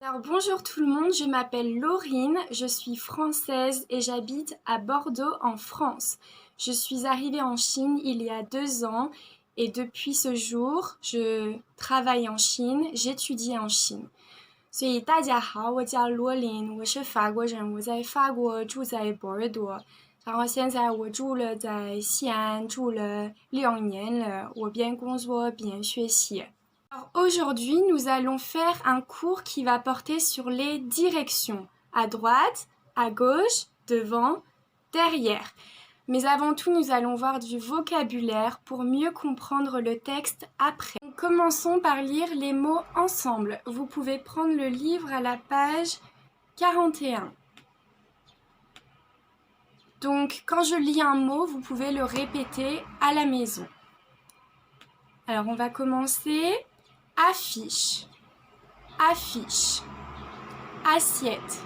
Alors bonjour tout le monde, je m'appelle Laurine, je suis française et j'habite à Bordeaux en France. Je suis arrivée en Chine il y a 2 ans et depuis ce jour, je travaille en Chine, j'étudie en Chine. 所以大家好，我叫罗琳，我是法国人，我在法国住在波尔多，然后现在我住了在西安，住了2年了，我边工作边学习。Alors aujourd'hui, nous allons faire un cours qui va porter sur les directions, à droite, à gauche, devant, derrière. Mais avant tout, nous allons voir du vocabulaire pour mieux comprendre le texte après. Donc, commençons par lire les mots ensemble. Vous pouvez prendre le livre à la page 41. Donc, quand je lis un mot, vous pouvez le répéter à la maison. Alors, on va commencer. Affiche, affiche, assiette,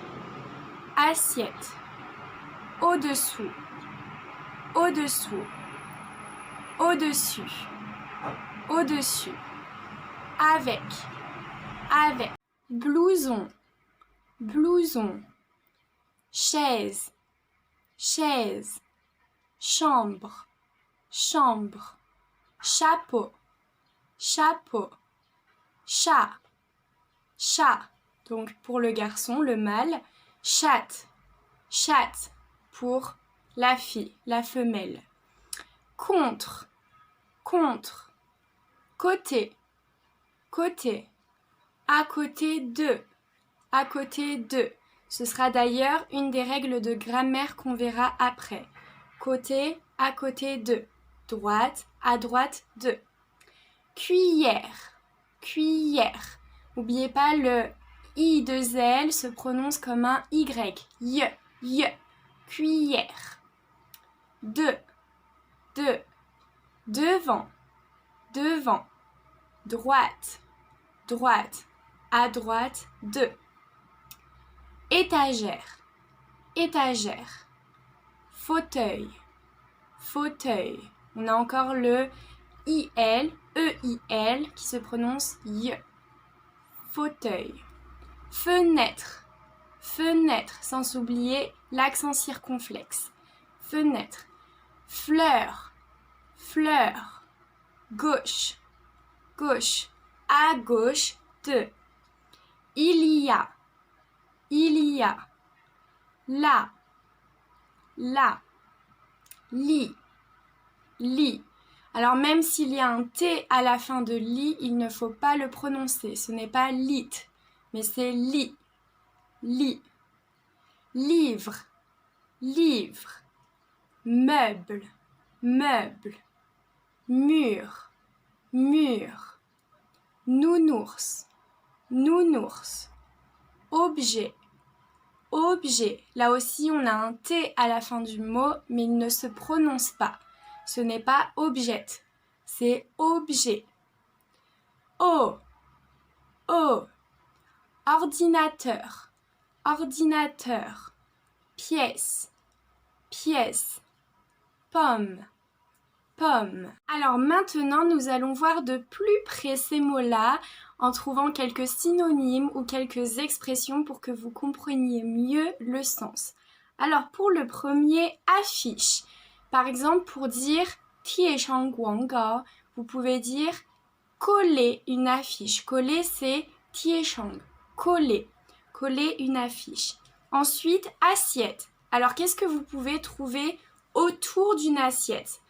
assiette, au-dessous, au-dessous, au-dessus, au-dessus, avec, avec, blouson, blouson, chaise, chaise, chambre, chambre, chapeau, chapeau, chat, chat, donc pour le garçon, le mâle, chatte, chatte pour la fille, la femelle, contre, contre, côté, côté, à côté de, à côté de. Ce sera d'ailleurs une des règles de grammaire qu'on verra après. Côté, à côté de, droite, à droite de. Cuillère. Cuillère. N'oubliez pas, le I de L se prononce comme un Y. Y. Cuillère. De. Devant. Devant. Droite. Droite. À droite de. Étagère. Étagère. Fauteuil. Fauteuil. On a encore le IL, EIL qui se prononce Y. Fauteuil. Fenêtre. Fenêtre, sans oublier l'accent circonflexe. Fenêtre. Fleur. Fleur. Gauche. Gauche. À gauche de. Il y a. Il y a. Là. Là. Lit. Lit. Alors même s'il y a un T à la fin de lit, il ne faut pas le prononcer. Ce n'est pas lit, mais c'est lit. Lit. Livre. Livre. Meuble. Meuble. Mur. Mur. Nounours. Nounours. Objet. Objet. Là aussi, on a un T à la fin du mot, mais il ne se prononce pas. Ce n'est pas objet, c'est objet. O. O. Ordinateur. Ordinateur. Pièce. Pièce. Pomme. Pomme. Alors maintenant, nous allons voir de plus près ces mots-là en trouvant quelques synonymes ou quelques expressions pour que vous compreniez mieux le sens. Alors pour le premier, affiche. Par exemple, pour dire « tie shang guanggao », vous pouvez dire « coller une affiche ». Coller, c'est « tie shang », coller, coller une affiche. Ensuite, assiette. Alors, qu'est-ce que vous pouvez trouver autour d'une assiette?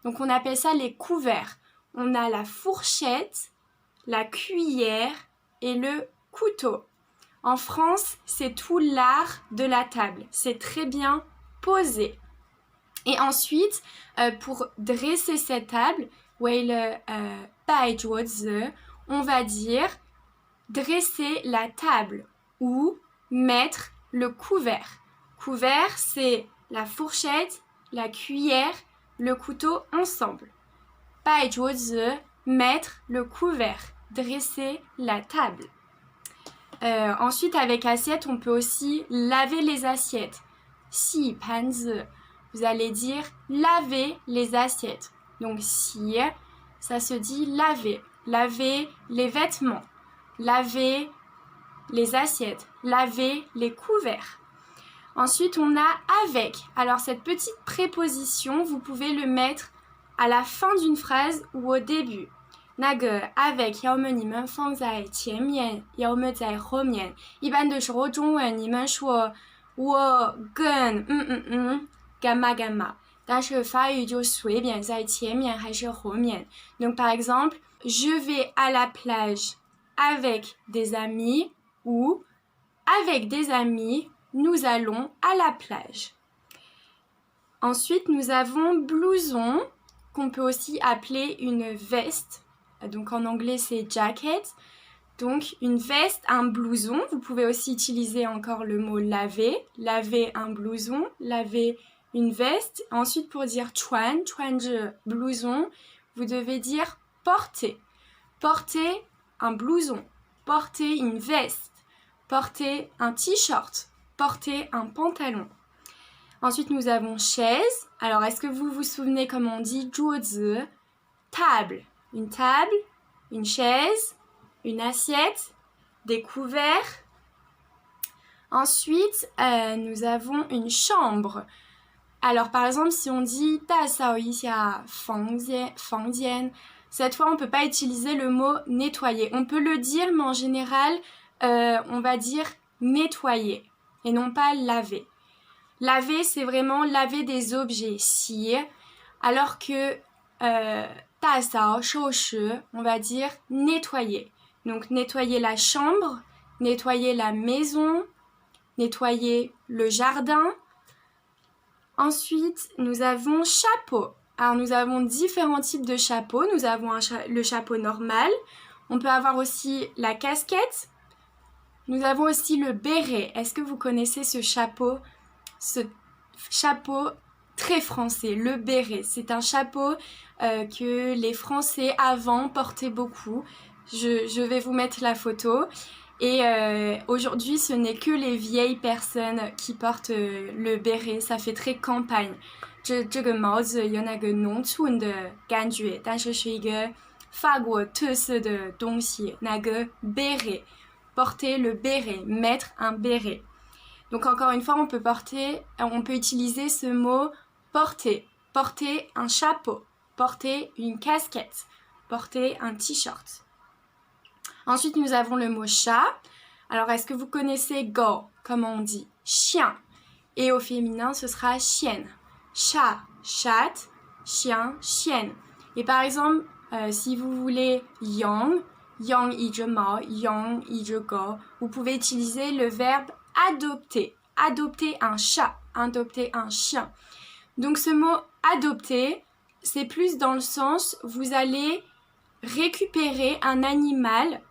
Donc, on appelle ça les couverts. On a la fourchette, la cuillère et le couteau. En France, c'est tout l'art de la table. C'est très bien posé. Et ensuite, pour dresser cette table, on va dire dresser la table ou mettre le couvert. Couvert, c'est la fourchette, la cuillère, le couteau ensemble. Mettre le couvert, dresser la table. Ensuite, avec assiette, on peut aussi laver les assiettes. Si, panzi. Vous allez dire laver les assiettes. Donc si, ça se dit laver. Laver les vêtements. Laver les assiettes. Laver les couverts. Ensuite, on a avec. Alors, cette petite préposition, vous pouvez le mettre à la fin d'une phrase ou au début. 那个 avec 要么你们放在前面，要么在后面。一般的时候，中文你们说我跟干嘛干嘛，但是法语就随便在前面还是后面。Donc par exemple, je vais à la plage avec des amis ou avec des amis, nous allons à la plage. Ensuite, nous avons blouson, qu'on peut aussi appeler une veste. Donc en anglais, c'est jacket. Donc une veste, un blouson. Vous pouvez aussi utiliser encore le mot laver. Laver un blouson, laver une veste. Ensuite, pour dire chuan, blouson, vous devez dire porter. Porter un blouson, porter une veste, porter un t-shirt, porter un pantalon. Ensuite, nous avons chaise. Alors, est-ce que vous vous souvenez comment on dit 桌子, table. Une table, une chaise, une assiette, des couverts. Ensuite, nous avons une chambre. Alors, par exemple, si on dit 打扫一下房间, cette fois, on ne peut pas utiliser le mot nettoyer. On peut le dire, mais en général, on va dire nettoyer et non pas laver. Laver, c'est vraiment laver des objets, cire, alors que 打扫收拾, on va dire nettoyer. Donc nettoyer la chambre, nettoyer la maison, nettoyer le jardin. Ensuite, nous avons chapeau. Alors nous avons différents types de chapeaux. Nous avons le chapeau normal. On peut avoir aussi la casquette. Nous avons aussi le béret. Est-ce que vous connaissez ce chapeau très français, le béret? C'est un chapeau que les Français avant portaient beaucoup. Je vais vous mettre la photo. Et aujourd'hui, ce n'est que les vieilles personnes qui portent le béret. Ça fait très campagne. 这个帽子有那个农村的感觉，但是是一个法国特色的东西，那个 béret. Porter le béret, mettre un béret. Donc encore une fois, on peut utiliser ce mot porter. Porter un chapeau, porter une casquette, porter un t-shirt. Ensuite, nous avons le mot chat. Alors, est-ce que vous connaissez go, comment on dit? Chien. Et au féminin, ce sera chienne. Chat, chatte, chien, chienne. Et par exemple, si vous voulez yang, yang 一只猫, yang 一只狗, vous pouvez utiliser le verbe adopter. Adopter un chat, adopter un chien. Donc ce mot adopter, c'est plus dans le sens, vous allez récupérer un animal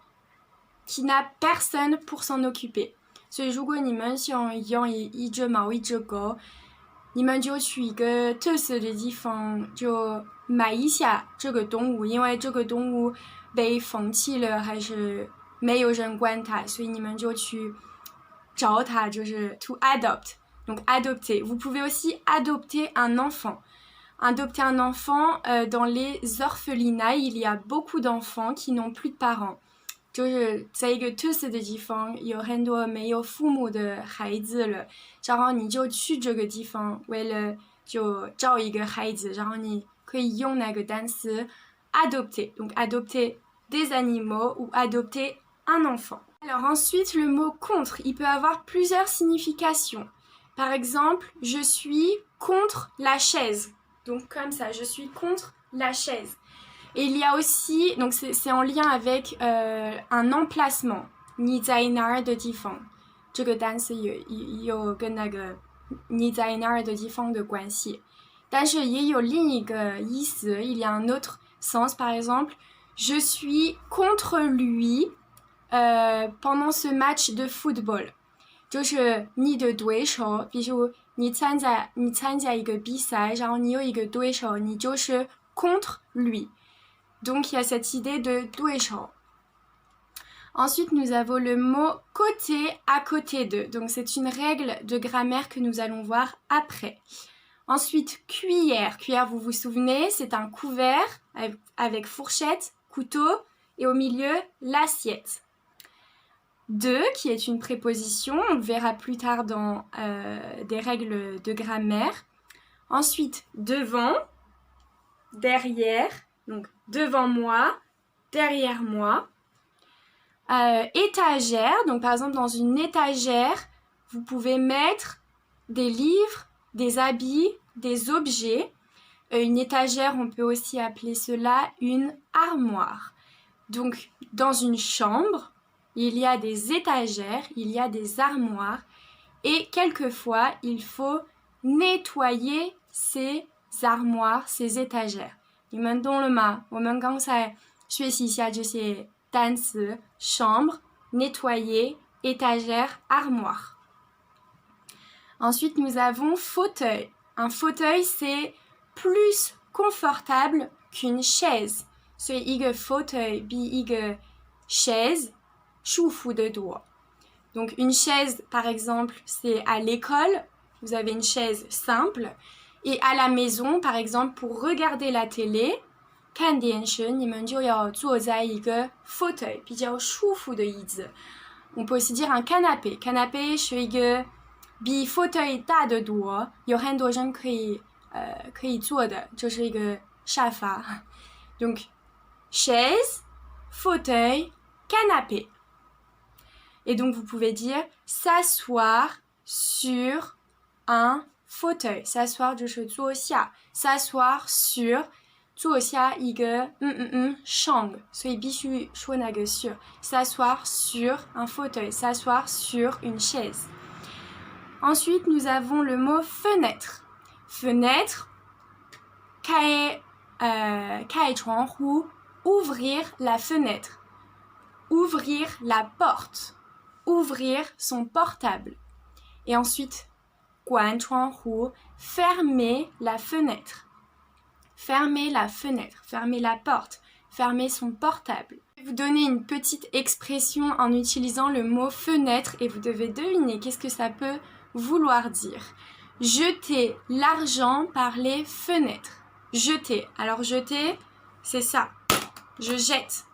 qui n'a personne pour s'en occuper. 所以如果你们想养一只猫一只狗，你们就去一个特色的地方就买一下这个动物，因为这个动物被放弃了还是没有人管它，所以你们就去找它，就是 to adopt. Donc adopter. Vous pouvez aussi adopter un enfant. Adopter un enfant, dans les orphelinats, il y a beaucoup d'enfants qui n'ont plus de parents. 就是在一个特色的地方，有很多没有父母的孩子了，然后你就去这个地方，为了就找一个孩子，然后你可以用那个单词 adopter. Donc adopter des animaux ou adopter un enfant. Alors ensuite, le mot contre, il peut avoir plusieurs significations. Par exemple, je suis contre la chaise. Donc comme ça, je suis contre la chaise. Et il y a aussi, donc c'est en lien avec un emplacement. 你在哪儿的地方？这个单词有跟那个你在哪儿的地方的关系。但是也有另一个意思，il y a un autre sens. Par exemple, je suis contre lui pendant ce match de football. 就是你的对手，比如你参加一个比赛，然后你有一个对手，你就是 contre lui. Donc il y a cette idée de 对手. Ensuite, nous avons le mot côté, à côté de. Donc c'est une règle de grammaire que nous allons voir après. Ensuite, cuillère. Cuillère, vous vous souvenez, c'est un couvert avec fourchette, couteau et au milieu, l'assiette. de qui est une préposition, on le verra plus tard dans des règles de grammaire. Ensuite, devant, derrière, donc devant moi, derrière moi. Étagère, donc par exemple dans une étagère, vous pouvez mettre des livres, des habits, des objets. Une étagère, on peut aussi appeler cela une armoire. Donc dans une chambre, il y a des étagères, il y a des armoires et quelquefois il faut nettoyer ces armoires, ces étagères. 你们懂了吗？我们刚才学习一下这些单词 chambre, nettoyer, étagère, armoire. Ensuite, nous avons fauteuil. Un fauteuil, c'est plus confortable qu'une chaise. 所以一个 fauteuil 比一个 chaise 舒服得多。Donc une chaise, par exemple, c'est à l'école, vous avez une chaise simple. Et à la maison, par exemple, pour regarder la télé, 看电视你们就要坐在一个 fauteuil 比较舒服的椅子。On peut aussi dire un canapé. Canapé 是一个比 fauteuil 大得多，有很多人可以坐的，就是一个沙发。Donc chaise, fauteuil, canapé. Et donc vous pouvez dire s'asseoir sur un fauteuil. S'asseoir 就是坐下 s'asseoir sur 坐下一个上，所以必须说那个 sur. S'asseoir sur un fauteuil, s'asseoir sur une chaise. Ensuite, nous avons le mot fenêtre. Fenêtre, 开窗户, ouvrir la fenêtre. Ouvrir la porte. Ouvrir son portable. Et ensuite, 关窗户, fermer la fenêtre. Fermer la fenêtre, fermer la porte, fermer son portable. Je vais vous donner une petite expression en utilisant le mot fenêtre et vous devez deviner qu'est-ce que ça peut vouloir dire. Jeter l'argent par les fenêtres. Jeter. Alors jeter, c'est ça. Je jette.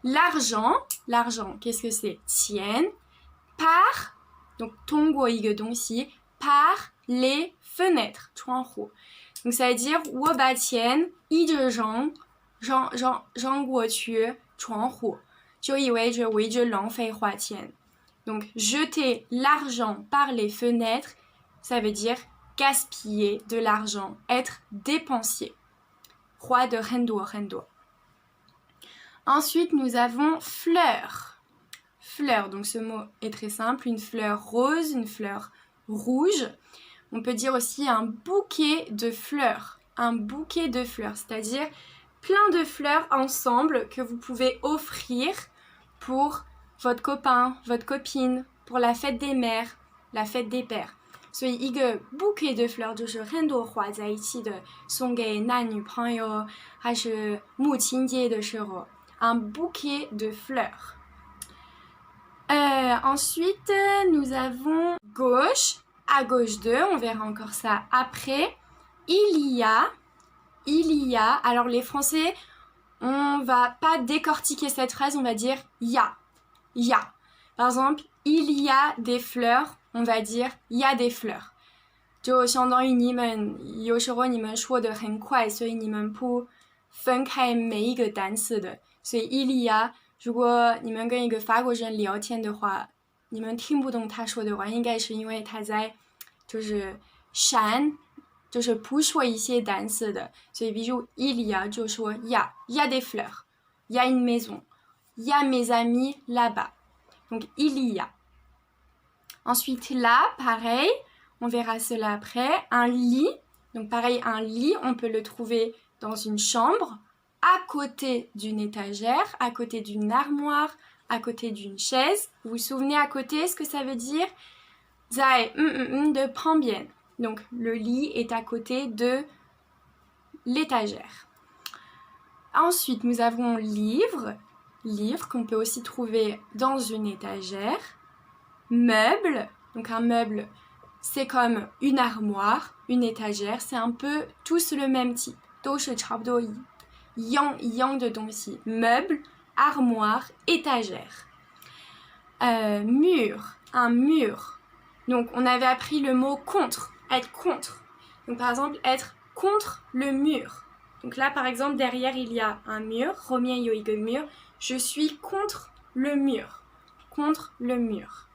L'argent, qu'est-ce que c'est? 钱 par, donc 通过一个东西 par les fenêtres. 窗户 Donc ça veut dire 我把钱一直扔过去窗户，就意味着我一直浪费花钱。Donc jeter l'argent par les fenêtres, ça veut dire gaspiller de l'argent, être dépensier. 花的很多很多。Ensuite, nous avons fleur. Fleur, donc ce mot est très simple, une fleur rose, une fleur rouge. On peut dire aussi un bouquet de fleurs. Un bouquet de fleurs, c'est-à-dire plein de fleurs ensemble que vous pouvez offrir pour votre copain, votre copine, pour la fête des mères, la fête des pères. 所以一个 bouquet de fleurs 就是很多花在一起的，送给男女朋友，还是母亲节的时候。Un bouquet de fleurs. Ensuite, nous avons gauche. À gauche de, on verra encore ça après. Il y a. Alors les Français, on va pas décortiquer cette phrase, on va dire ya. Par exemple, il y a des fleurs, on va dire il y a des fleurs. 就相当于你们有时候你们说得很快，所以你们不分开每一个单词的。所以il y a，如果你们跟一个法国人聊天的话，你们听不懂他说的话，应该是因为他在就是删，就是不说一些单词的。所以比如il y a就说 il y a des fleurs, il y a une maison, il y a mes amis là-bas. Donc il y a. Ensuite là, pareil, on verra cela après, un lit. Donc pareil, un lit, on peut le trouver dans une chambre, à côté d'une étagère, à côté d'une armoire, à côté d'une chaise. Vous vous souvenez à côté ce que ça veut dire? 在de旁边. Donc le lit est à côté de l'étagère. Ensuite, nous avons livre qu'on peut aussi trouver dans une étagère. Meuble, donc un meuble, c'est comme une armoire, une étagère, c'est un peu tous le même type. 都是差不多一样的东西. Meuble, armoire, étagère. mur, un mur. Donc, on avait appris le mot contre, être contre. Donc, par exemple, être contre le mur. Donc là, par exemple, derrière, il y a un mur. Romien yoige mur. Je suis contre le mur. Contre le mur.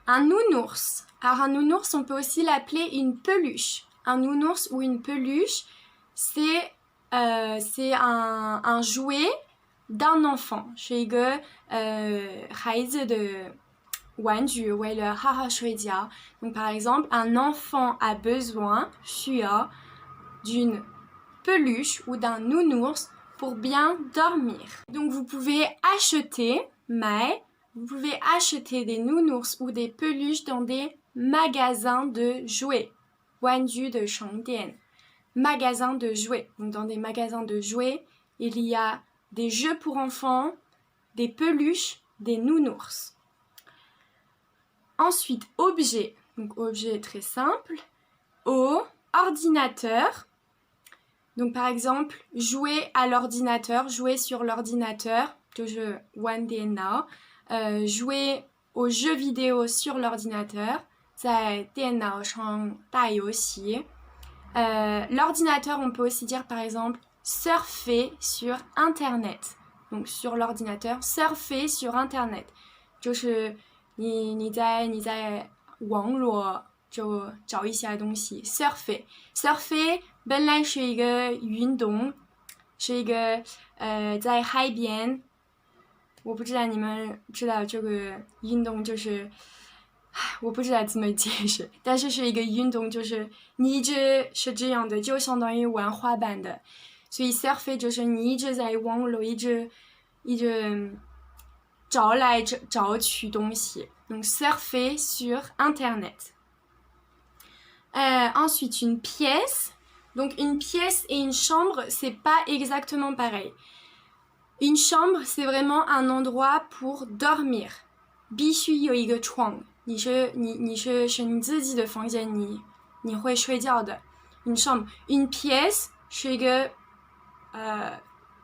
Un nounours. Alors, un nounours, on peut aussi l'appeler une peluche. Un nounours ou une peluche, c'est un jouet d'un enfant. 是一个孩子的玩具，为了好好睡觉。Donc, par exemple, un enfant a besoin, 需要 d'une peluche ou d'un nounours pour bien dormir. Donc, vous pouvez acheter, vous pouvez acheter des nounours ou des peluches dans des magasins de jouets. 玩具的商店 Magasins de jouets. Donc, dans des magasins de jouets, il y a des jeux pour enfants, des peluches, des nounours. Ensuite, objet. Donc, objet très simple. Ordinateur. Donc, par exemple, jouer à l'ordinateur, jouer sur l'ordinateur. 就是玩电脑. Jouer aux jeux vidéo sur l'ordinateur. 在电脑上打游戏. L'ordinateur, on peut aussi dire par exemple surfer sur Internet. Donc sur l'ordinateur, surfer sur Internet. 就是你在网络就找一些东西 surfer 本来是一个运动，是一个在海边，我不知道你们知道这个运动就是我不知道怎么解释，但是是一个运动，就是你一直是这样的，就相当于玩滑板的。所以 surfer 就是你一直在网络一直找来找去东西。Donc surfer sur Internet. Ensuite, une pièce. Donc une pièce et une chambre, c'est pas exactement pareil. Une chambre, c'est vraiment un endroit pour dormir. 必须有一个床。你是你自己的房间，你会睡觉的。Une chambre, une pièce 是一个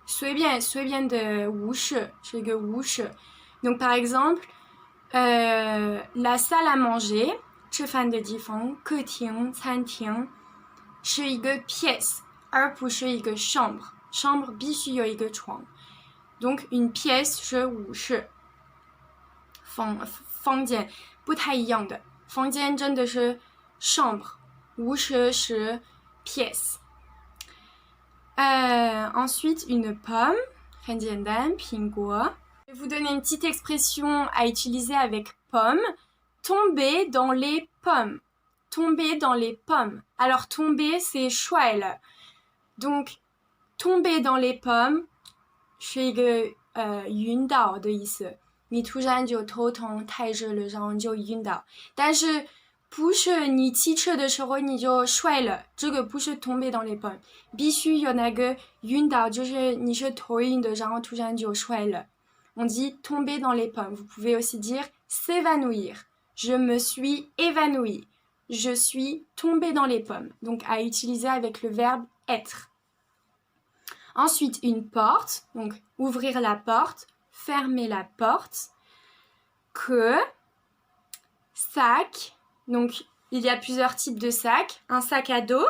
随便的屋室，是一个屋室。Donc par exemple, la salle à manger 吃饭的地方，客厅、餐厅是一个 pièce， 而不是一个 chambre。chambre 必须有一个床。Donc une pièce 是屋室，房间。不太一样的，房间真的是 chambre， 屋室是 pièce。Ensuite, une pomme, 很简单，苹果。Je vais vous donner une petite expression à utiliser avec pomme. Tomber dans les pommes. Tomber dans les pommes. Alors, tomber, c'est 摔了。Donc, tomber dans les pommes 是一个晕倒的意思。你突然就头痛太热了，然后你就晕倒。但是不是你骑车的时候你就摔了，这个不是tomber dans les pommes， 必须有那个晕倒，就是你是头晕的，然后突然就摔了。On dit tomber dans les pommes. Vous pouvez aussi dire s'évanouir. Je me suis évanouie. Je suis tombée dans les pommes. Donc à utiliser avec le verbe être. Ensuite, une porte. Donc ouvrir la porte. Fermer la porte, que, sac, donc il y a plusieurs types de sacs, un sac à dos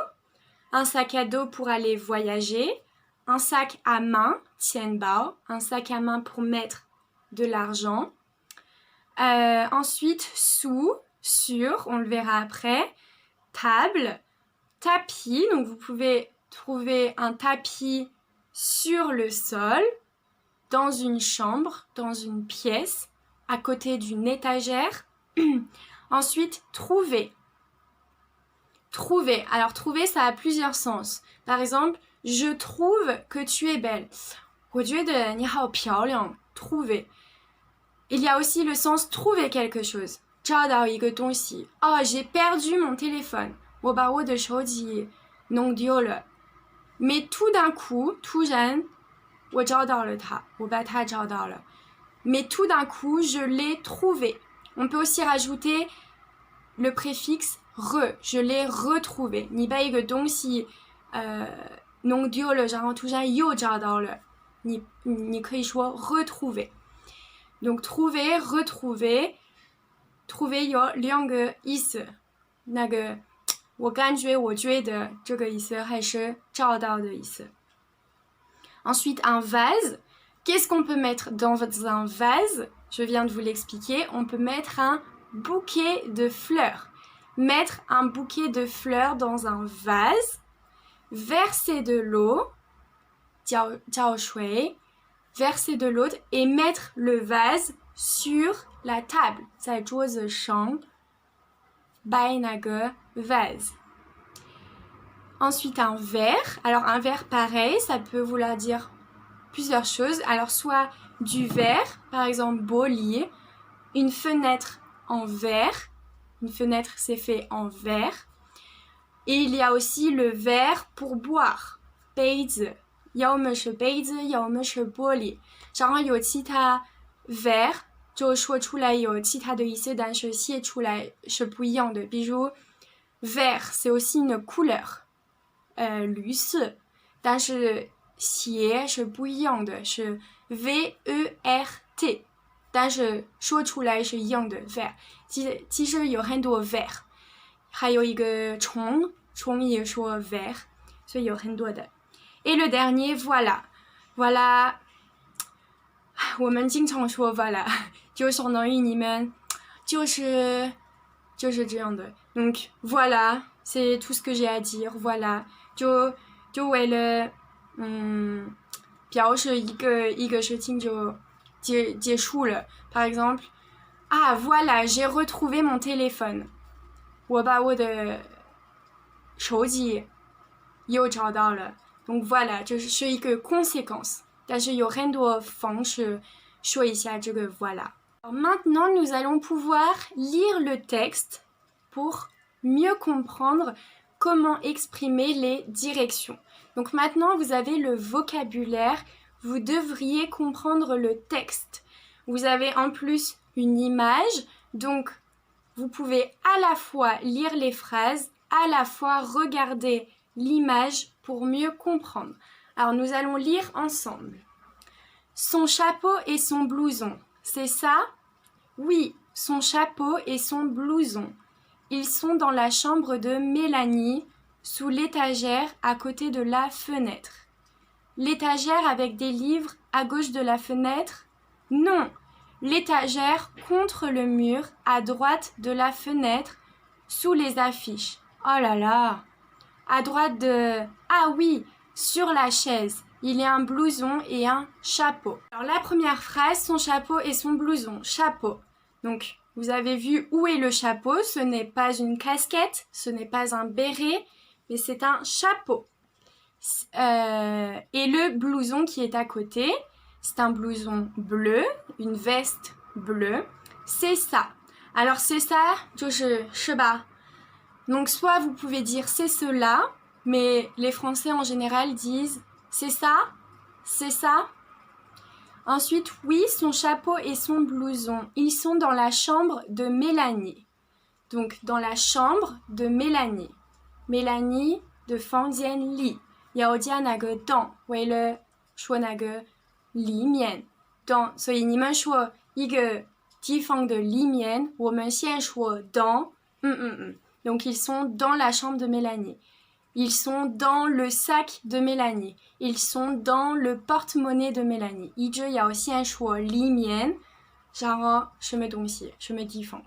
pour aller voyager, un sac à main, tianbao, un sac à main pour mettre de l'argent, ensuite sous, sur, on le verra après, table, tapis, donc vous pouvez trouver un tapis sur le sol, dans une chambre, dans une pièce, à côté d'une étagère. Ensuite, trouver. Trouver. Alors, trouver, ça a plusieurs sens. Par exemple, je trouve que tu es belle. 我觉得你好漂亮. Trouver. Il y a aussi le sens trouver quelque chose. 找到一个东西. Oh, j'ai perdu mon téléphone. 我把我的手机弄丢了. Mais tout d'un coup, 突然我找到了它，我把它找到了。Mais tout d'un coup, je l'ai trouvé. On peut aussi rajouter le préfixe re. Je l'ai retrouvé. 你把一个东西弄丢了，然后突然又找到了。你可以说 retrouver. Donc trouver, retrouver, trouver 有两个意思，那个我感觉、我觉得这个意思还是找到的意思。Ensuite, un vase. Qu'est-ce qu'on peut mettre dans un vase? Je viens de vous l'expliquer. On peut mettre un bouquet de fleurs. Mettre un bouquet de fleurs dans un vase. Verser de l'eau. 浇水. Verser de l'eau et mettre le vase sur la table. 在桌子上摆那个 vase. Ensuite, un verre. Alors, un verre pareil, ça peut vouloir dire plusieurs choses. Alors, soit du verre, par exemple, boli, une fenêtre en verre. Une fenêtre, c'est fait en verre. Et il y a aussi le verre pour boire. 杯子，要么是杯子，要么是玻璃。然后有其他 verre 就说出来有其他的意思，但是写出来是不一样的。比如 vert, c'est aussi une couleur. 绿色，但是写是不一样的，是 V-E-R-T， 但是说出来是一样的 vert。其实有很多 vert， 还有一个虫也说 vert， 所以有很多的。Et le dernier, voilà， voilà， 我们经常说 voilà， 就相当于你们就是这样的。Donc voilà, c'est tout ce que j'ai à dire, voilà。就为了表示一个事情就结束了。Par exemple, ah voilà, j'ai retrouvé mon téléphone. 我把我的手机又找到了。Donc voilà, 这是一个 conséquence. 但是有很多方式说一下这个 voilà. Alors maintenant, nous allons pouvoir lire le texte pour mieux comprendre comment exprimer les directions. Donc maintenant, vous avez le vocabulaire, vous devriez comprendre le texte. Vous avez en plus une image, donc vous pouvez à la fois lire les phrases, à la fois regarder l'image pour mieux comprendre. Alors nous allons lire ensemble. Son chapeau et son blouson, c'est ça? Oui, son chapeau et son blouson. Ils sont dans la chambre de Mélanie, sous l'étagère à côté de la fenêtre. L'étagère avec des livres à gauche de la fenêtre? Non, l'étagère contre le mur à droite de la fenêtre, sous les affiches. Oh là là! À droite de... Ah oui, sur la chaise, il y a un blouson et un chapeau. Alors la première phrase, son chapeau et son blouson. Chapeau. Donc, vous avez vu où est le chapeau, ce n'est pas une casquette, ce n'est pas un béret, mais c'est un chapeau. Et le blouson qui est à côté, c'est un blouson bleu, une veste bleue, c'est ça. Alors c'est ça, 就是是吧? Donc soit vous pouvez dire c'est cela, mais les Français en général disent c'est ça, c'est ça. Ensuite, oui, son chapeau et son blouson, ils sont dans la chambre de Mélanie. Donc, dans la chambre de Mélanie. Mélanie的房间里，要加那个dans，为了说那个里面dans，所以你们说一个地方的里面，我们先说dans，Donc, ils sont dans la chambre de Mélanie. Ils sont dans le sac de Mélanie. Ils sont dans le porte-monnaie de Mélanie. 一直要先说里面，然后什么东西，什么地方。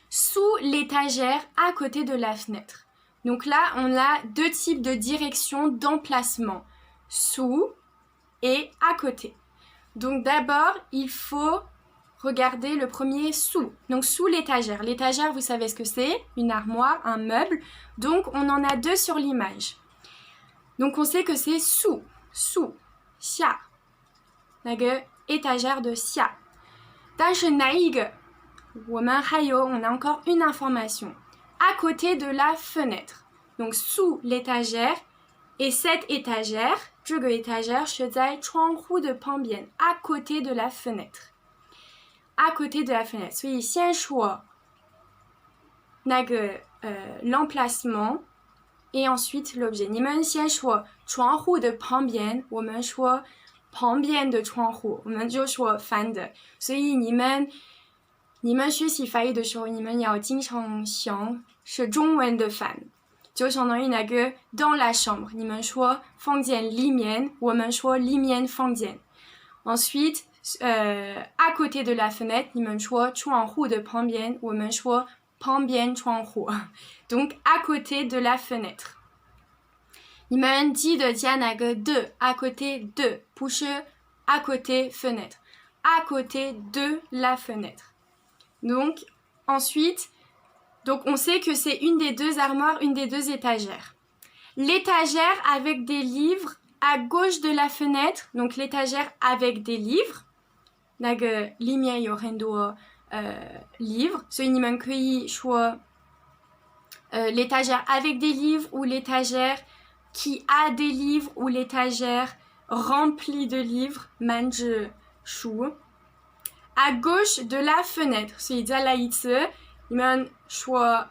Sous l'étagère à côté de la fenêtre. Donc là, on a deux types de direction d'emplacement. Sous et à côté. Donc d'abord, il faut regardez le premier sous. Donc sous l'étagère. L'étagère, vous savez ce que c'est? Une armoire, un meuble. Donc on en a deux sur l'image. Donc on sait que c'est sous. Sous. Xia. 那个 étagère de xia. 但是哪一个？我们还有 on a encore une information. À côté de la fenêtre. Donc sous l'étagère. Et cette étagère, 这个 étagère 是在窗户的旁边. À côté de la fenêtre. À côté de la fenêtre. 所以先说那个l'emplacement et ensuite l'objet. 你们先说窗户的旁边，我们说旁边的窗户，我们就说反的。所以你们学习法语的时候，你们要经常想是中文的反，就相当于那个 dans la chambre， 你们说房间里面，我们说里面房间。Ensuite, à côté de la fenêtre, 你们说窗户的旁边，我们说旁边窗户。Donc, à côté de la fenêtre. 你们记得加那个 de, à côté de, 不是 à côté fenêtre. À côté de la fenêtre. Donc, ensuite, donc on sait que c'est une des deux armoires, une des deux étagères. L'étagère avec des livres à gauche de la fenêtre, donc l'étagère avec des livres. 那个里面有很多livres, 所以你们可以说l'étagère avec des livres ou l'étagère qui a des livres ou l'étagère remplie de livres, 满着书. À gauche de la fenêtre, 所以再来一次，你们说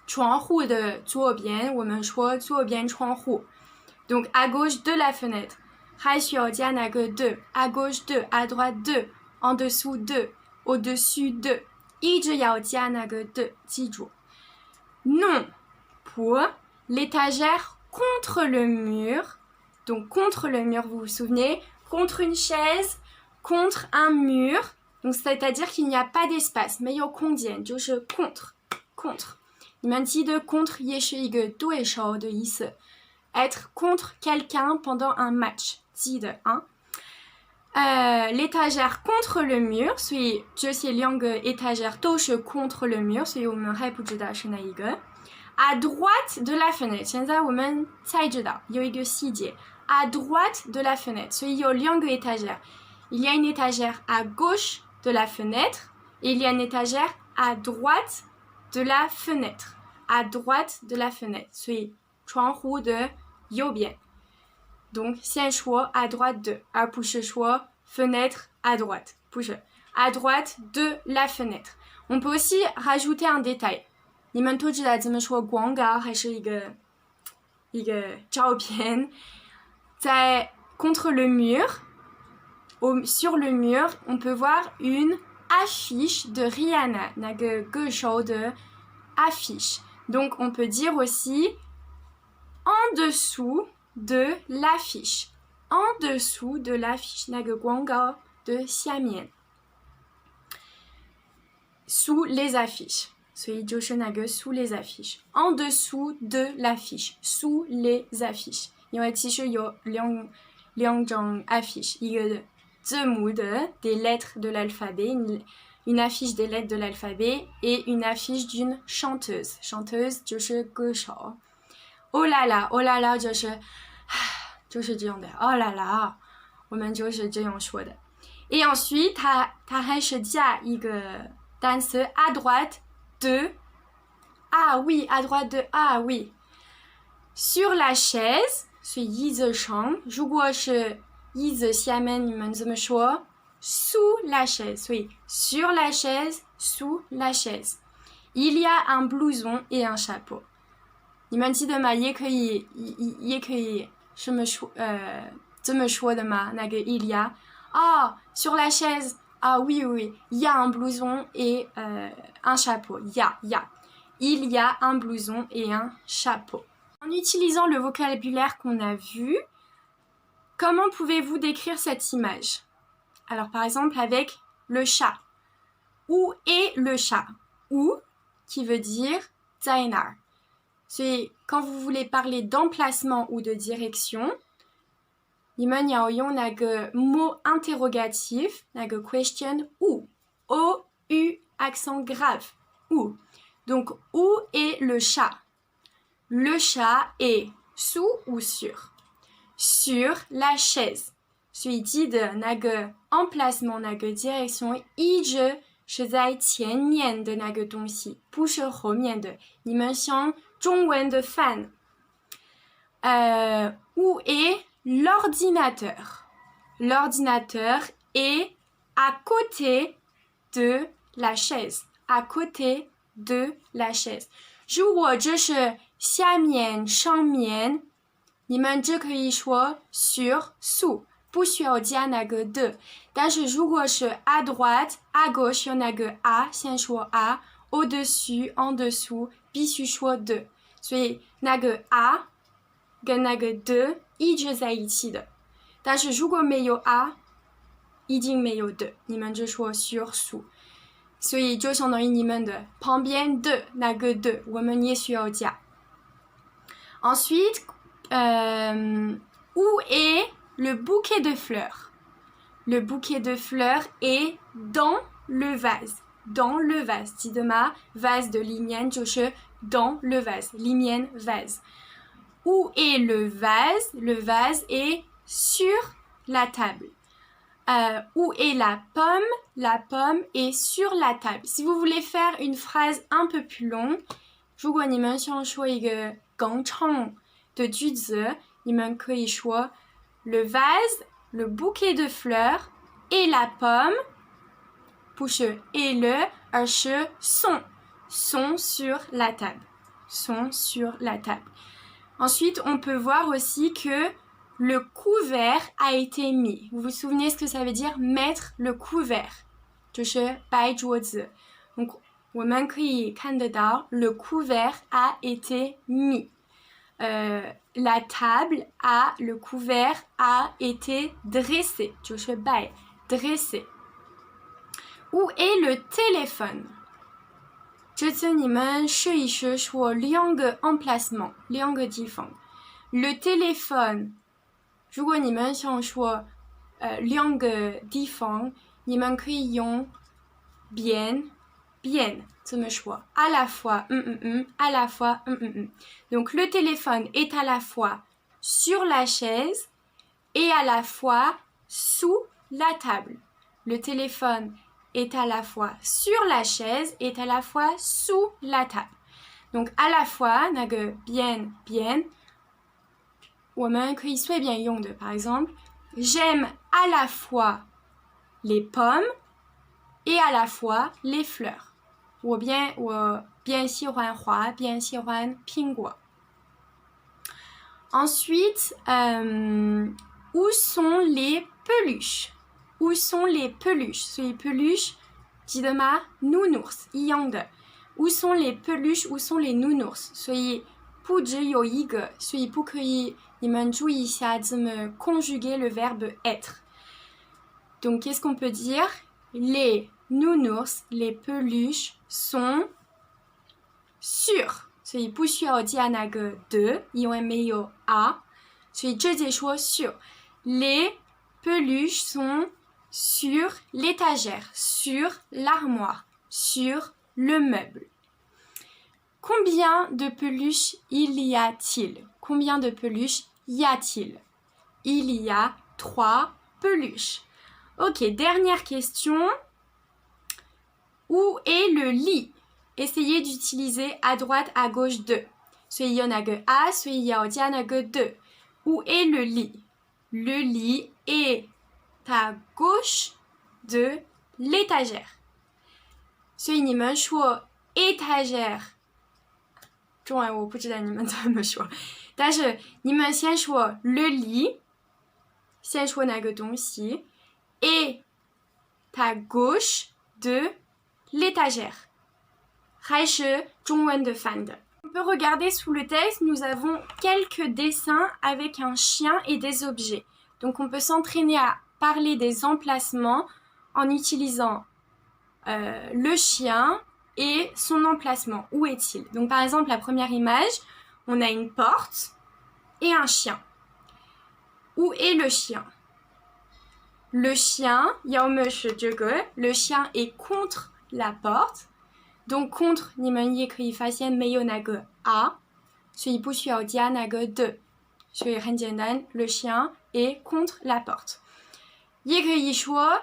窗户的左边，我们说左边窗户。Donc à gauche de la fenêtre. 还需要加那个 de, à gauche de, à droite de, en dessous de, au-dessus de. 一直要加那个 de, 记住。Non, pour l'étagère contre le mur. Donc contre le mur, vous vous souvenez, contre une chaise, contre un mur. Donc c'est-à-dire qu'il n'y a pas d'espace. 没有空间，就是 contre. 你们记得 contre 也是一个对手的意思。Être contre quelqu'un pendant un match. 记得hein? L'étagère contre le mur, 所以这些两个 étagères 都是 contre le mur, 所以我们还不知道是哪一个。À droite de la fenêtre, 现在我们才知道有一个细节。À droite de la fenêtre, 所以有两个 étagères. Il y a une étagère à gauche de la fenêtre et il y a une étagère à droite de la fenêtre. À droite de la fenêtre, 所以窗户的右边。Donc, 先说 à droite de, 而不是说 fenêtre à droite. 不是 à droite de la fenêtre. On peut aussi rajouter un détail. 你们都知道怎么说广告还是一个照片。在 contre le mur, sur le mur, on peut voir une affiche de Rihanna. 那个歌手的 affiche. Donc, on peut dire aussi en dessous de l'affiche. En dessous de l'affiche. 那个广告的下面。Sous les affiches. 所以就是那个 sous les affiches. En dessous de l'affiche. Sous les affiches. 因为其实有两种 affiche. 一个字母的 des lettres de l'alphabet. Une affiche des lettres de l'alphabet et une affiche d'une chanteuse. Chanteuse 就是歌手。Oh là là 就是这样的。Oh là là 我们就是这样说的。Et ensuite 它还是加一个单词 à droite de ah oui à droite de ah oui sur la chaise 所以椅子上如果是椅子下面你们怎么说 sous la chaise 所以 sur la chaise sous la chaise il y a un blouson et un chapeau 你们记得吗也可以这么说的吗那个 il y a ah sur la chaise ah oui, il y a un blouson et un chapeau. Il y a un blouson et un chapeau. En utilisant le vocabulaire qu'on a vu, comment pouvez-vous décrire cette image? Alors par exemple avec le chat. Où est le chat? Où, qui veut dire 在哪儿. C'est quand vous voulez parler d'emplacement ou de direction, 你们要用那个 mot interrogatif, 那个 question où, O-U, accent grave, où. Donc, où est le chat? Le chat est sous ou sur? Sur la chaise. 所以记得那个 emplacement, 那个 direction, 一直是在前面的那个东西，不是后面的。你们像中文的饭。Où est l'ordinateur? L'ordinateur est à côté de la chaise. À côté de la chaise. 如果这是下面、上面，你们就可以说 sur, sous. 不需要加那个的。但是如果是 à droite à gauche 有那个 à 先说 à au-dessus en dessous 必须说的，所以那个 à 跟那个的一直在一起的。但是如果没有 à 一定没有的，你们就说 sur sous。所以就相当于你们的旁边的那个的我们也需要加。Ensuite, où est le bouquet de fleurs? Le bouquet de fleurs est dans le vase. Dans le vase. 记得吗？ vase 的里面就是 dans le vase. 里面 vase. Où est le vase? Le vase est sur la table. Où est la pomme? La pomme est sur la table. Si vous voulez faire une phrase un peu plus longue, 如果你们想说一个更长的句子，你们可以说 le vase, le bouquet de fleurs et la pomme, 不是 et le, 而是sont sur la table. Sont sur la table. Ensuite, on peut voir aussi que le couvert a été mis. Vous vous souvenez ce que ça veut dire mettre le couvert? 就是摆桌子。Donc, 我们可以看得到 le couvert a été mis. La table a, le couvert a été dressé. 就是摆 dressé. Où est le téléphone? 这次你们试一试说两个 emplacement, 两个地方。Le téléphone 如果你们想说两个地方，你们可以用 bien 怎么说 à la fois à la fois Donc le téléphone est à la fois sur la chaise et à la fois sous la table. Le téléphone est à la fois sur la chaise et à la fois sous la table. Donc à la fois 那个 bien 我们可以随便用的，par exemple, j'aime à la fois les pommes et à la fois les fleurs. 我bien喜欢花，bien喜欢苹果。Ensuite, où sont les peluches? Où sont les peluches? 所以 peluche 记得吗？ nounours 一样的。Où sont les peluches? Où sont les nounours? 所以不只有一个，所以不可以。你们注意一下怎么 conjuguer le verbe être. Donc, qu'est-ce qu'on peut dire? Les nounours, les peluches sont sur. 所以不需要加那个的，因为没有 à. 所以直接说 sur. Les peluches sont sur l'étagère, sur l'armoire, sur le meuble. Combien de peluches il y a-t-il? Combien de peluches y a-t-il? Il y a 3 peluches. Ok, dernière question. Où est le lit? Essayez d'utiliser à droite, à gauche de. 所以有那个 à, 所以要加那个的. Où est le lit? Le lit est à gauche de l'étagère. 所以你们说 étagère 中文我不知道你们怎么说，但是你们先说 le lit， 先说那个东西 et à gauche de l'étagère， 还是中文的翻的。On peut regarder sous le texte, nous avons quelques dessins avec un chien et des objets. Donc on peut s'entraîner à parler des emplacements en utilisant le chien et son emplacement. Où est-il? Donc par exemple, la première image, on a une porte et un chien. Où est le chien? Le chien, 有没有这个? Le chien est contre la porte. Donc contre, 你们也可以发现没有那个 à, 所以不需要加那个的，所以很简单 le chien est contre la porte. 也可以说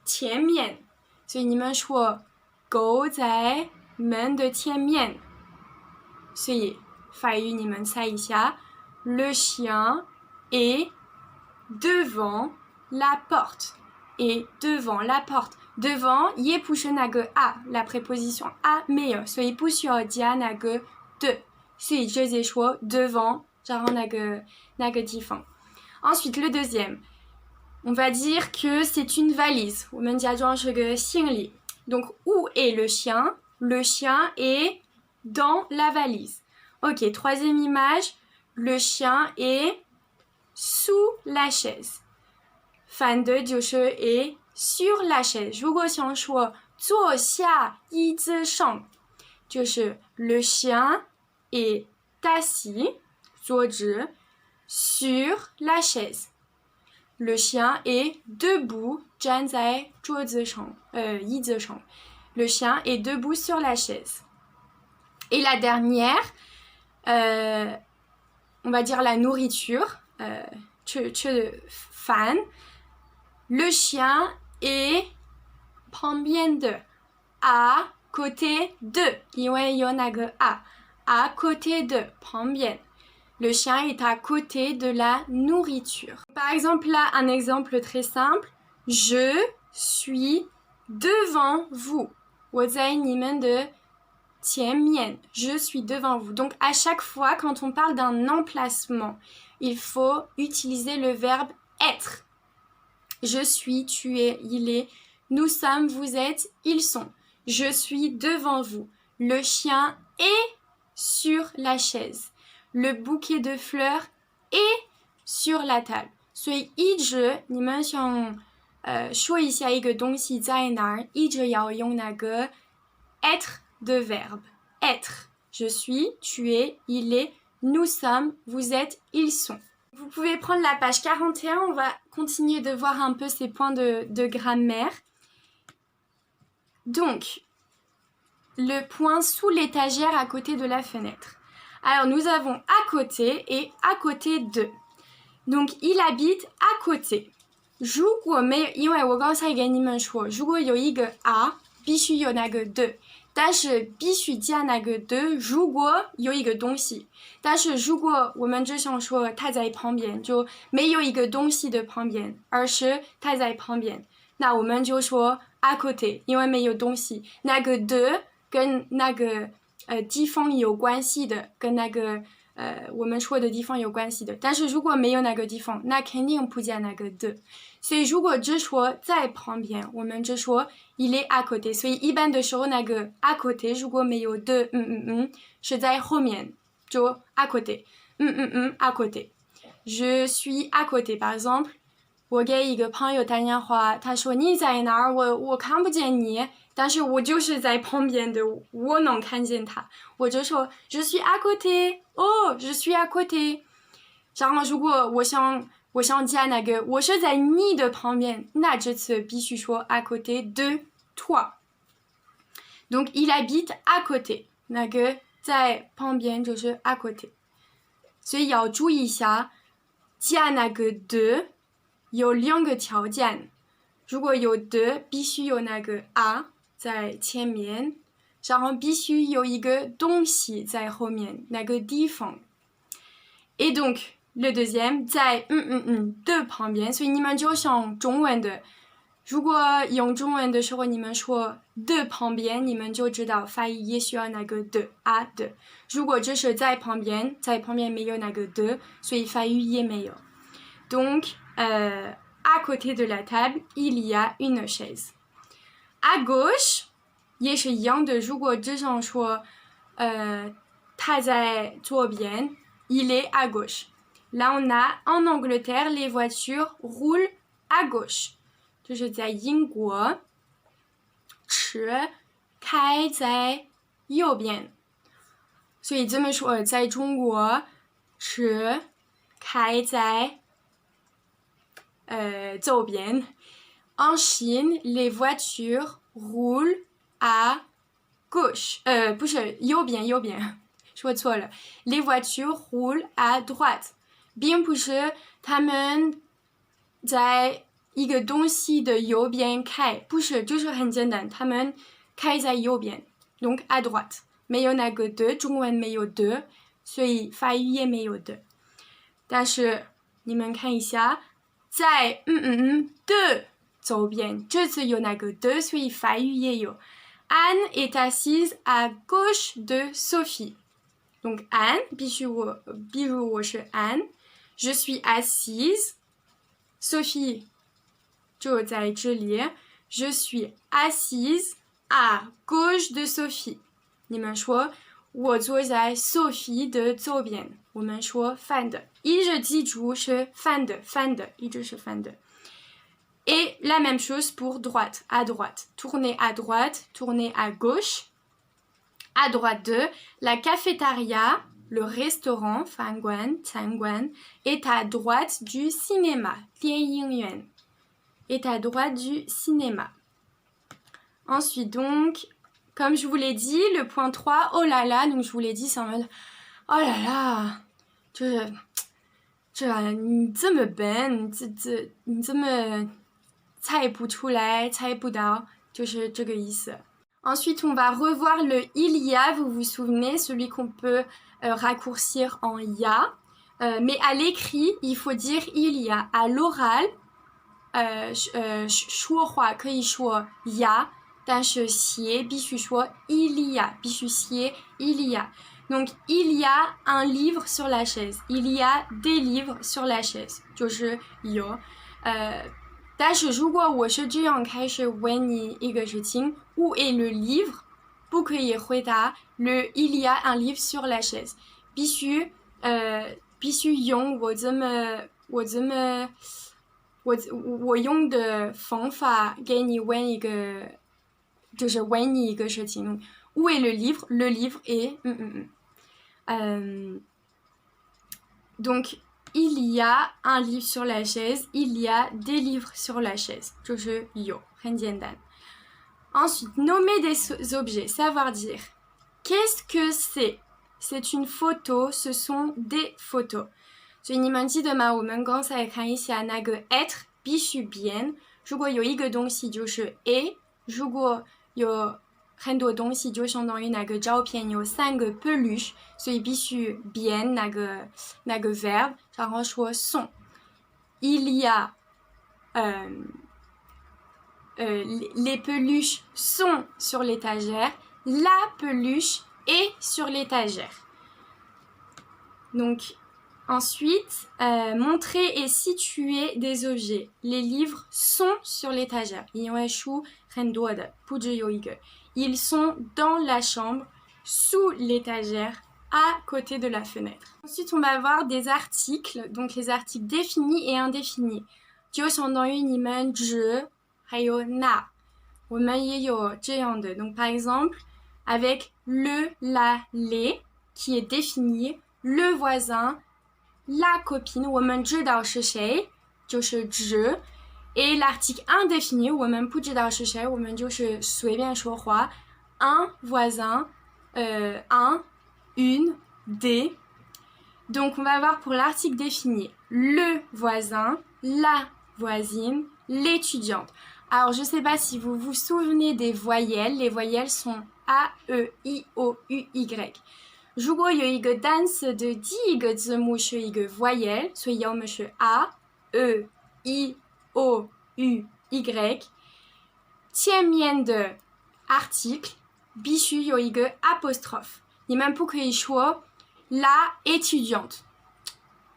前面，所以你们说狗在门的前面，所以法语你们猜一下 le chien est devant la porte. Et devant la porte. Devant, 也不是那个 à, la préposition à 没有，所以不需要加那个的，所以直接说 devant, 然后那个地方。Ensuite, le deuxième. on va dire que c'est une valise. 我们假装是个行李。Donc, où est le chien? Le chien est dans la valise. Ok, troisième image. Le chien est sous la chaise. 反的就是est sur la chaise. 如果想说坐下椅子上，就是 le chien est assis 坐着 sur la chaise. Le chien est debout 站在桌子上椅子上 Le chien est debout sur la chaise. Et la dernière, on va dire la nourriture, 吃饭. Le chien est 旁边的 à côté de 因为有那个 à côté de 旁边 Le chien est à côté de la nourriture. Par exemple, là, un exemple très simple. Je suis devant vous. 我在你们的前面. Je suis devant vous. Donc, à chaque fois, quand on parle d'un emplacement, il faut utiliser le verbe être. Je suis, tu es, il est, nous sommes, vous êtes, ils sont. Je suis devant vous. Le chien est sur la chaise. Le bouquet de fleurs est sur la table. 所以一直你们想说一下一个东西在哪儿，一直要用那个 être de verbe. Être. Je suis, tu es, il est, nous sommes, vous êtes, ils sont. Vous pouvez prendre la page 41, on va continuer de voir un peu ces points de grammaire. Donc, le point sous l'étagère à côté de la fenêtre. Alors, nous avons à côté et à côté de. Donc, il habite à côté. 如果没有，因为我刚才给你们说，如果有一个 à， 必须有那个 de。但是必须加那个 de， 如果有一个东西。但是如果我们只想说它在旁边，就没有一个东西的旁边，而是它在旁边，那我们就说 à côté， 因为没有东西。那个 de 跟那个地方有关系的，跟那个我们说的地方有关系的。但是如果没有那个地方，那肯定不加那个 de。所以如果只说在旁边，我们只说 il est à côté。所以一般的时候那个 à côté 如果没有 de 是在后面，就 à côté。à côté。Je suis à côté。par exemple， 我给一个朋友打电话，他说你在哪儿？我看不见你，但是我就是在旁边的，我能看见他。我就说 je suis à côté。哦 je suis à côté。然后如果我想加那个我是在你的旁边，那这次必须说 à côté de toi。 Donc il habite à côté， 那个在旁边就是 à côté。 所以要注意一下，加那个 de 有两个条件，如果有 de 必须有那个 à 在前面，然后必须有一个东西在后面，那个地方。 Et donc le deuxième 在的旁边，所以你们就像中文的，如果用中文的时候你们说的旁边，你们就知道发音也需要那个的 à 的。如果只是在旁边没有那个的，所以发音也没有。 Donc à côté de la table il y a une chaise. À gauche 也是一样的，如果只想说他在左边 il est à gauche. Là, on a, en Angleterre, les voitures roulent à gauche. 就是在英国，车开在右边。所以这么说，在中国，车开在左边。En Chine, les voitures roulent à gauche. 不是右边，说错了。Les voitures roulent à droite. 并不是他们在一个东西的右边开，不是，就是很简单，他们开在右边。Donc à droite， 没有那个的，中文没有的，所以法语也没有的。但是你们看一下，在的左边，这次有那个的，所以法语也有。Anne est assise à gauche de Sophie. Donc Anne， 比如我是 Anne。Je suis assise. Sophie 就在这里 Je suis assise à gauche de Sophie 你们说我坐在 Sophie 的左边我们说反的一直记住是反的一直是反的 Et la même chose pour droite, à droite. Tournez à droite, tournez à gauche. À droite de la cafétéria, le restaurant, Fangguan, Tangguan, est à droite du cinéma, Lianyuan, est à droite du cinéma. Ensuite donc, comme je vous l'ai dit, le point 3, oh là là, donc je vous l'ai dit, c'est en mode, oh là là, 你这么笨，你这么猜不出来，猜不到，就是这个意思。Ensuite, on va revoir le il y a, vous vous souvenez, celui qu'on peut raccourcir en ya. Mais à l'écrit, il faut dire il y a. À l'oral, 说话可以说 ya, 但是写必须说 il y a, 必须写 il y a. Donc, il y a un livre sur la chaise. Il y a des livres sur la chaise. 就是有。但是如果我是这样开始问你一个事情 Où est le livre 不可以回答 Le il y a un livre sur la chaise 必须用我用的方法给你问一个就是问你一个事情 Où est le livre Le livre est donc il y a un livre sur la chaise, il y a des livres sur la chaise. 就是有，很简单。Ensuite, nommer des objets, savoir dire. Qu'est-ce que c'est? C'est une photo, ce sont des photos. 所以你们记得吗？我们刚才看一下那个 être 必须变。如果有一个东西就是 est， 如果有很多东西就相当于那个照片有3个 peluche 所以必须变那个 verbe 然后说 sont il y a les peluches sont sur l'étagère la peluche est sur l'étagère donc ensuite montrer et situer des objets les livres sont sur l'étagère 因为书很多的不只有一个Ils sont dans la chambre, sous l'étagère, à côté de la fenêtre. Ensuite, on va voir des articles, donc les articles définis et indéfinis. 就相当于你们只还有那我们也有这样的 donc par exemple avec le, la, les qui est défini, le voisin, la copine 我们知道是谁就是只 Et l'article indéfini, 我们不知道是谁我们就是随便说话 un voisin, un, une, des. Donc on va voir pour l'article défini le voisin, la voisine, l'étudiante. Alors je ne sais pas si vous vous souvenez des voyelles. Les voyelles sont A, E, I, O, U, Y. 如果有一个单词的第一个字母是一个 voyelle, 所以要么是 A, E, I, O, U, Y 前面的 article 必须有一个 apostrophe 你们不可以说 la étudiante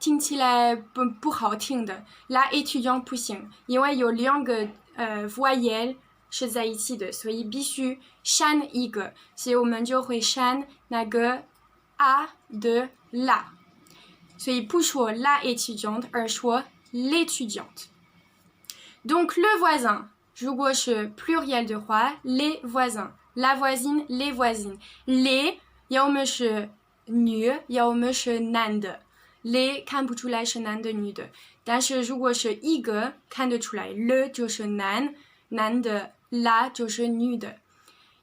听起来不好听的 la étudiante 不行因为有2个voyelle 是在一起的所以必须删一个所以我们就会删那个 a 的 la 所以不说 la étudiante 而说 l'étudiante Donc le voisin, 如果是 pluriel 的话 les voisins, la voisine, les voisines. Les 要么是女要么是男的 les 看不出来是男的女的但是如果是一个看得出来 le 就是男的 la 就是女的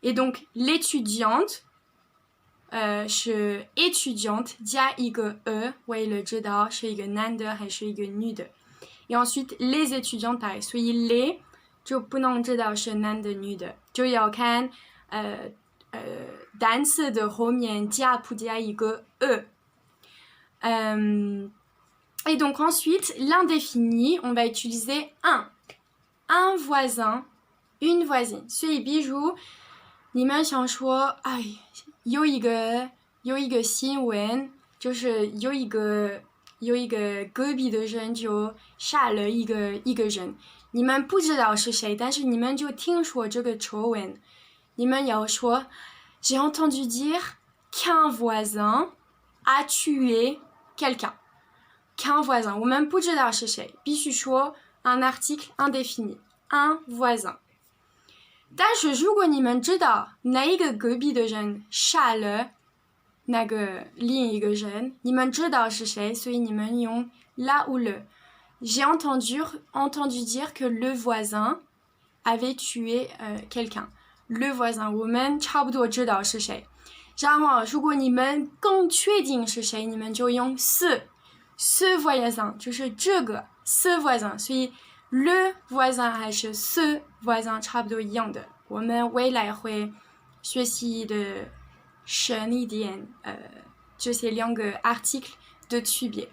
Et donc l'étudiante 是 étudiante 加一个 e 为了知道是一个男的还是一个女的Et ensuite, les étudiants, pareil. 所以 les 就不能知道是男的女的就要看单词的后面加不加一个 e. Et donc ensuite, l'indéfini, on va utiliser un voisin, une voisine. 所以比如你们想说有一个新闻就是有一个隔壁的人就杀了一个人你们不知道是谁，但是你们就听说这个丑闻。你们要说 J'ai entendu dire qu'un voisin a tué quelqu'un. Qu'un voisin. 我们不知道是谁，必须说 un article indéfini. Un voisin. 但是如果你们知道哪一个隔壁的人杀了那个另一个人，你们知道是谁，所以你们用 la ou le. J'ai entendu dire que le voisin avait tué quelqu'un. Le voisin, 我们差不多知道是谁。然后如果你们更确定是谁，你们就用 ce voisin, 就是这个 ce voisin. 所以 le voisin 还是 ce voisin 差不多一样的。我们未来会学习的深一点这些两个 article 的区别。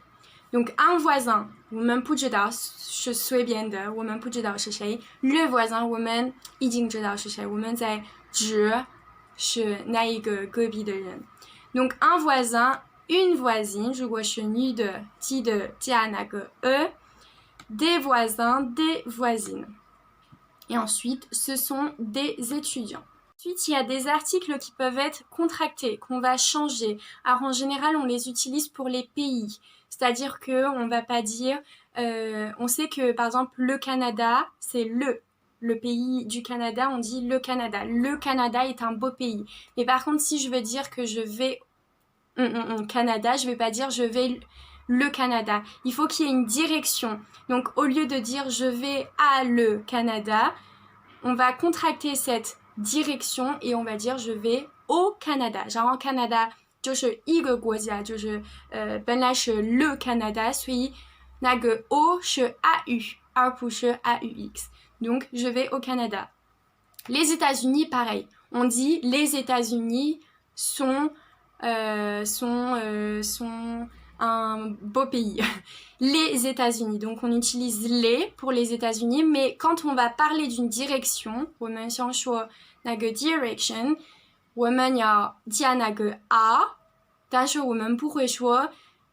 Donc un voisin 我们不知道是随便的，我们不知道是谁。Le voisin 我们已经知道是谁，我们在指是哪一个隔壁的人。Donc un voisin, une voisine 如果是女的记得加那个 des voisins, des voisines. Et ensuite, ce sont des étudiants. Ensuite, il y a des articles qui peuvent être contractés, qu'on va changer. Alors, en général, on les utilise pour les pays. C'est-à-dire qu'on ne va pas dire... on sait que, par exemple, le Canada, c'est le pays du Canada, on dit le Canada. Le Canada est un beau pays. Mais par contre, si je veux dire que je vais Canada, je ne vais pas dire je vais le Canada. Il faut qu'il y ait une direction. Donc, au lieu de dire je vais à le Canada, on va contracter cette direction et on va dire je vais au Canada. Genre en Canada, 就是一个国家，就是本来是le Canada， 所以那个 O 是 AU， 而不是 AUX. Donc, je vais au Canada. Les États-Unis, pareil. On dit les États-Unis sont un beau pays. Les États-Unis. Donc, on utilise les pour les États-Unis. Mais quand on va parler d'une direction, 我们想说那个 direction, 我们要加那个 a, 但是我们不会说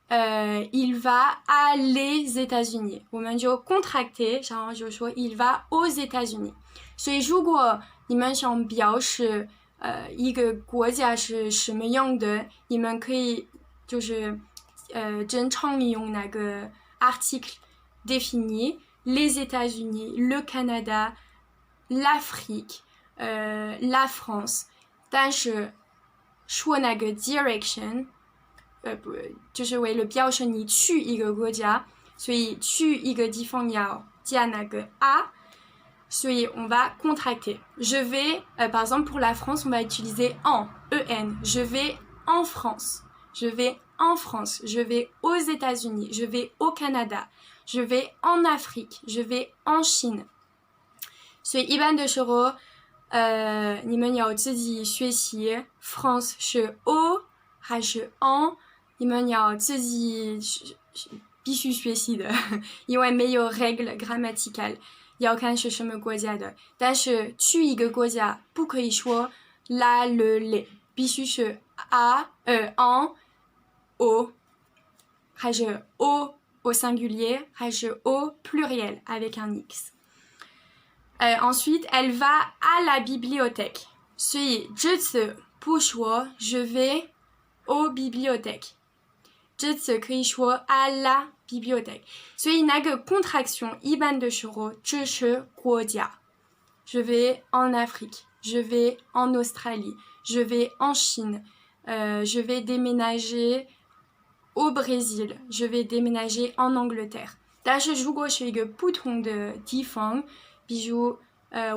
il va à les États-Unis. 我们就 contracter, 然后就说 il va aux États-Unis. 所以如果你们想表示一个国家是什么样的，你们可以就是正常用那个 article défini, les États-Unis, le Canada, l'Afrique, la France. 但是说那个 direction 就是为了表示你去一个国家，所以去一个地方要加那个 a, 所以on va contracter. Je vais, par exemple pour la France, on va utiliser en, en. Je vais en France. Je vais en France. Je vais aux États-Unis. Je vais au Canada. Je vais en Afrique. Je vais en Chine. 所以一般的时候你们要自己学习 France 是 o 还是 en， 你们要自己必须学习的，因为没有 règle grammaticale， 要看是什么国家的。但是去一个国家不可以说 la le les， 必须是 a en au， 还是 au singulier， 还是 au pluriel avec un x。ensuite, elle va à la bibliothèque. 所以这次不说 je vais aux bibliothèques. 这次可以说 à la bibliothèque. 所以那个 contraction 一般的时候这是国家。Je vais en Afrique. Je vais en Australie. Je vais en Chine. Je vais déménager au Brésil. Je vais déménager en Angleterre. 但是如果是一个不同的地方，比如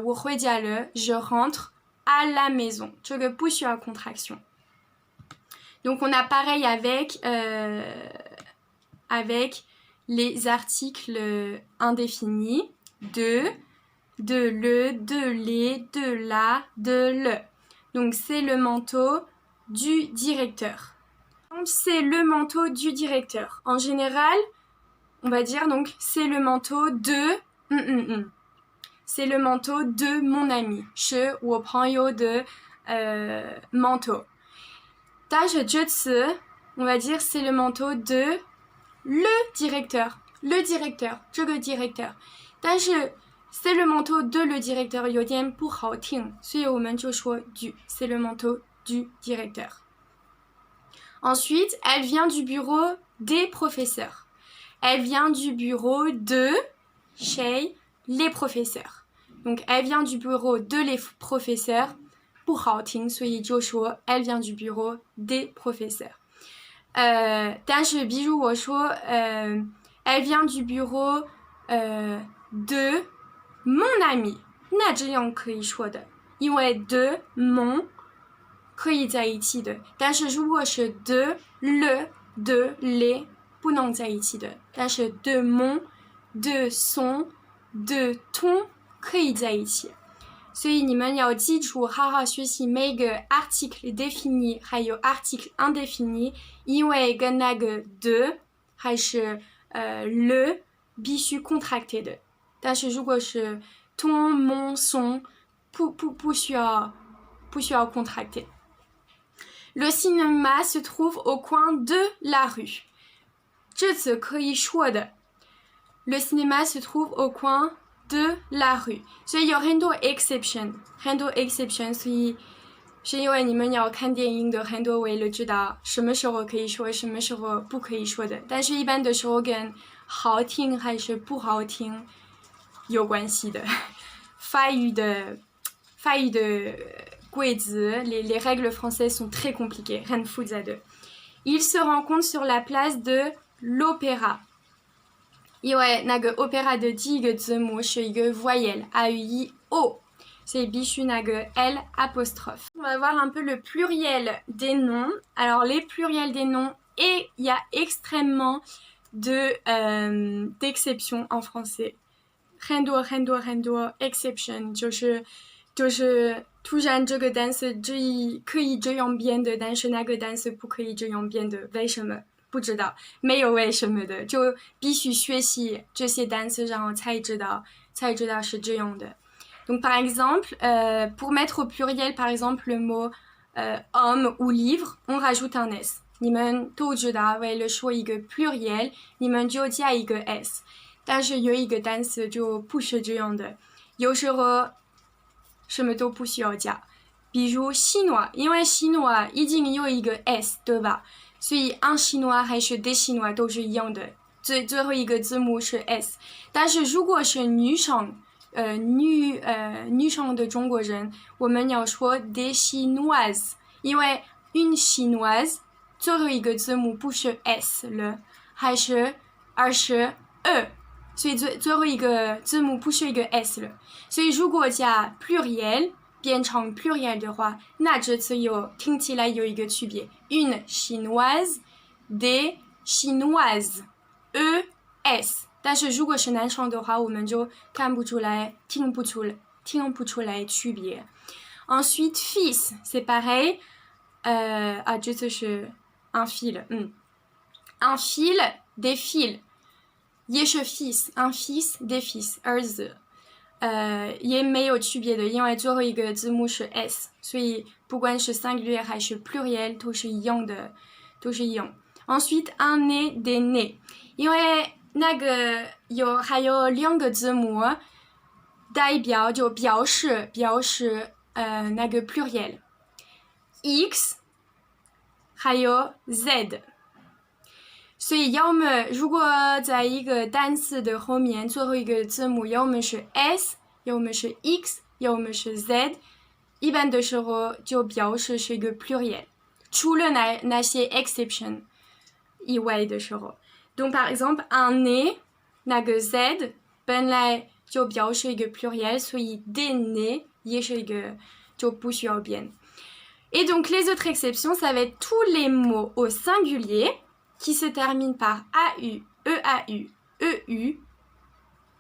我回家了 je rentre à la maison. 这个不需要 contraction. Donc on a pareil avec les articles indéfinis de le, de les, de la, de le. Donc c'est le manteau du directeur. Donc c'est le manteau du directeur. En général, on va dire donc c'est le manteau de c'est le manteau de mon ami. 是我朋友的manteau. 但是这次 on va dire c'est le manteau de le directeur. Le directeur. 这个 directeur. 但是 C'est le manteau de le directeur 有点不好听，所以我们就说 du. C'est le manteau du directeur. Ensuite, elle vient du bureau des professeurs. Elle vient du bureau de chez les professeurs. Donc, elle vient du bureau de les professeurs. 不好听，所以就说 elle vient du bureau des professeurs. 但是比如我说elle vient du bureau de mon ami， 那这样可以说的，因为 de mon 可以在一起的，但是如果是 de le de les 不能在一起的，但是 de mon de son de ton 可以在一起。所以你们要记住，好好学习每个 article défini 还有 article indéfini， 因为跟那个 de 还是le 必须 contracté 的。但是如果是 ton mon son 不需要 contracté。Le cinéma se trouve au coin de la rue. 这次可以说的 Le cinéma se trouve au coin de la rue. 所以有很多 exception， 所以是因为你们要看电影的很多为了知道什么时候可以说，什么时候不可以说的。但是一般的时候跟好听还是不好听有关系的。法语的规则 les règles françaises sont très compliquées， 很复杂的。Il se rencontre sur la place de l'opéra。因为那个 opéra 的第一个字母是一个 voyelle A-U-I-O， 所以必须那个 L apostrophe。On va voir un peu le pluriel des noms. Alors les pluriels des noms, et il y a extrêmement d'exceptions en français. 很多 exception 就是突然这个单词可以这样变的，但是那个单词不可以这样变的，为什么？不知道，没有为什么的，就必须学习这些单词，然后才知道是这样的。Donc par exemple, pour mettre au pluriel, par exemple le mot homme ou livre, on rajoute un s. 你们都知道，为了说一个 pluriel， 你们就加一个 s。但是有一个单词就不是这样的，有时候什么都不需要加，比如西诺，因为西诺已经有一个 s， 对吧？所以 un chinois 还是 des chinois 都是一样的，最后一个字母是 s。但是如果是女生的中国人，我们要说 des chinoises， 因为 une chinoise 最后一个字母不是 s 了，而是 e， 所以最后一个字母不是一个 s 了。所以如果加 pluriel变成 pluriel 的话，那这次听起来有一个区别 une chinoise des chinoises es。 但是如果是男生的话，我们就看不出来，听不出来区别。Ensuite fils c'est pareil， 这次是 un fil， un fil des fils， 也是 fils， un fils des fils， 儿子。也没有区别的，因为最后一个字母是 s， 所以不管是 singulier 还是 pluriel 都是一样的，都是一样。Ensuite un nez des nez， 因为那个还有两个字母代表就表示那个 pluriel x 还有 z。所以要么如果在一个单词的后面最后一个字母要么是 s， 要么是 x， 要么是 z， 一般的时候就表示是一个 pluriel， 除了那些 exception 以外的时候。Donc par exemple un nez 那个 z 本来就表示一个 pluriel， 所以 des nez 也是一个就不需要变。Et donc les autres exceptions ça va être tous les mots au singulier qui se termine par AU, EAU, EU.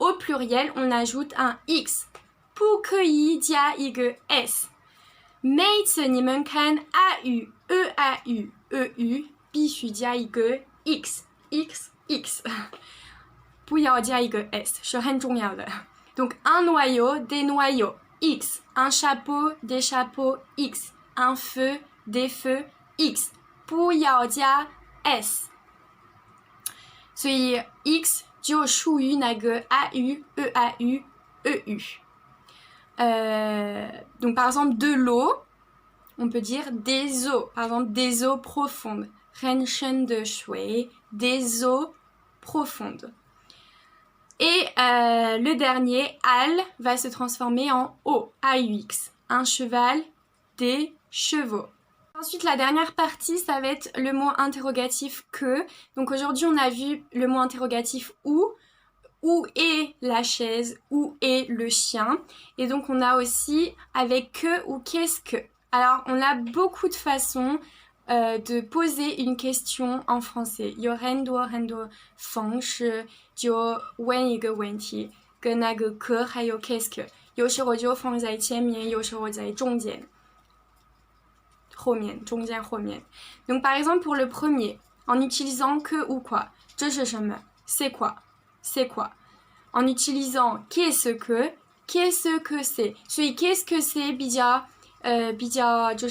Au pluriel, on ajoute un X. 不可以加一个 S. 每次你们看 AU, EAU, EU 必须加一个 X, X, X. 不要加一个 S 是很重要的。Donc un noyau, des noyaux, X. Un chapeau, des chapeaux, X. Un feu, des feux, X. 不要加 S。所以 x 就属于那个 AU, EAU, EU. Donc par exemple de l'eau, on peut dire des eaux. Par exemple des eaux profondes. 很深的水, des eaux profondes. Et le dernier, al, va se transformer en o, AUX. Un cheval, des chevaux. Ensuite, la dernière partie, ça va être le mot interrogatif que. Donc aujourd'hui, on a vu le mot interrogatif où est la chaise, où est le chien. Et donc on a aussi avec que ou qu'est-ce que. Alors on a beaucoup de façons de poser une question en français. 有很多方式就问一个问题，跟那个que还有 qu'est-ce que， 有时候就放在前面，有时候在中间。后面，中间后面。Donc par exemple pour le premier, en utilisant que ou quoi, 这是什么 c'est quoi, c'est quoi. En utilisant qu'est-ce que c'est. 所以 qu'est-ce que c'est 比较就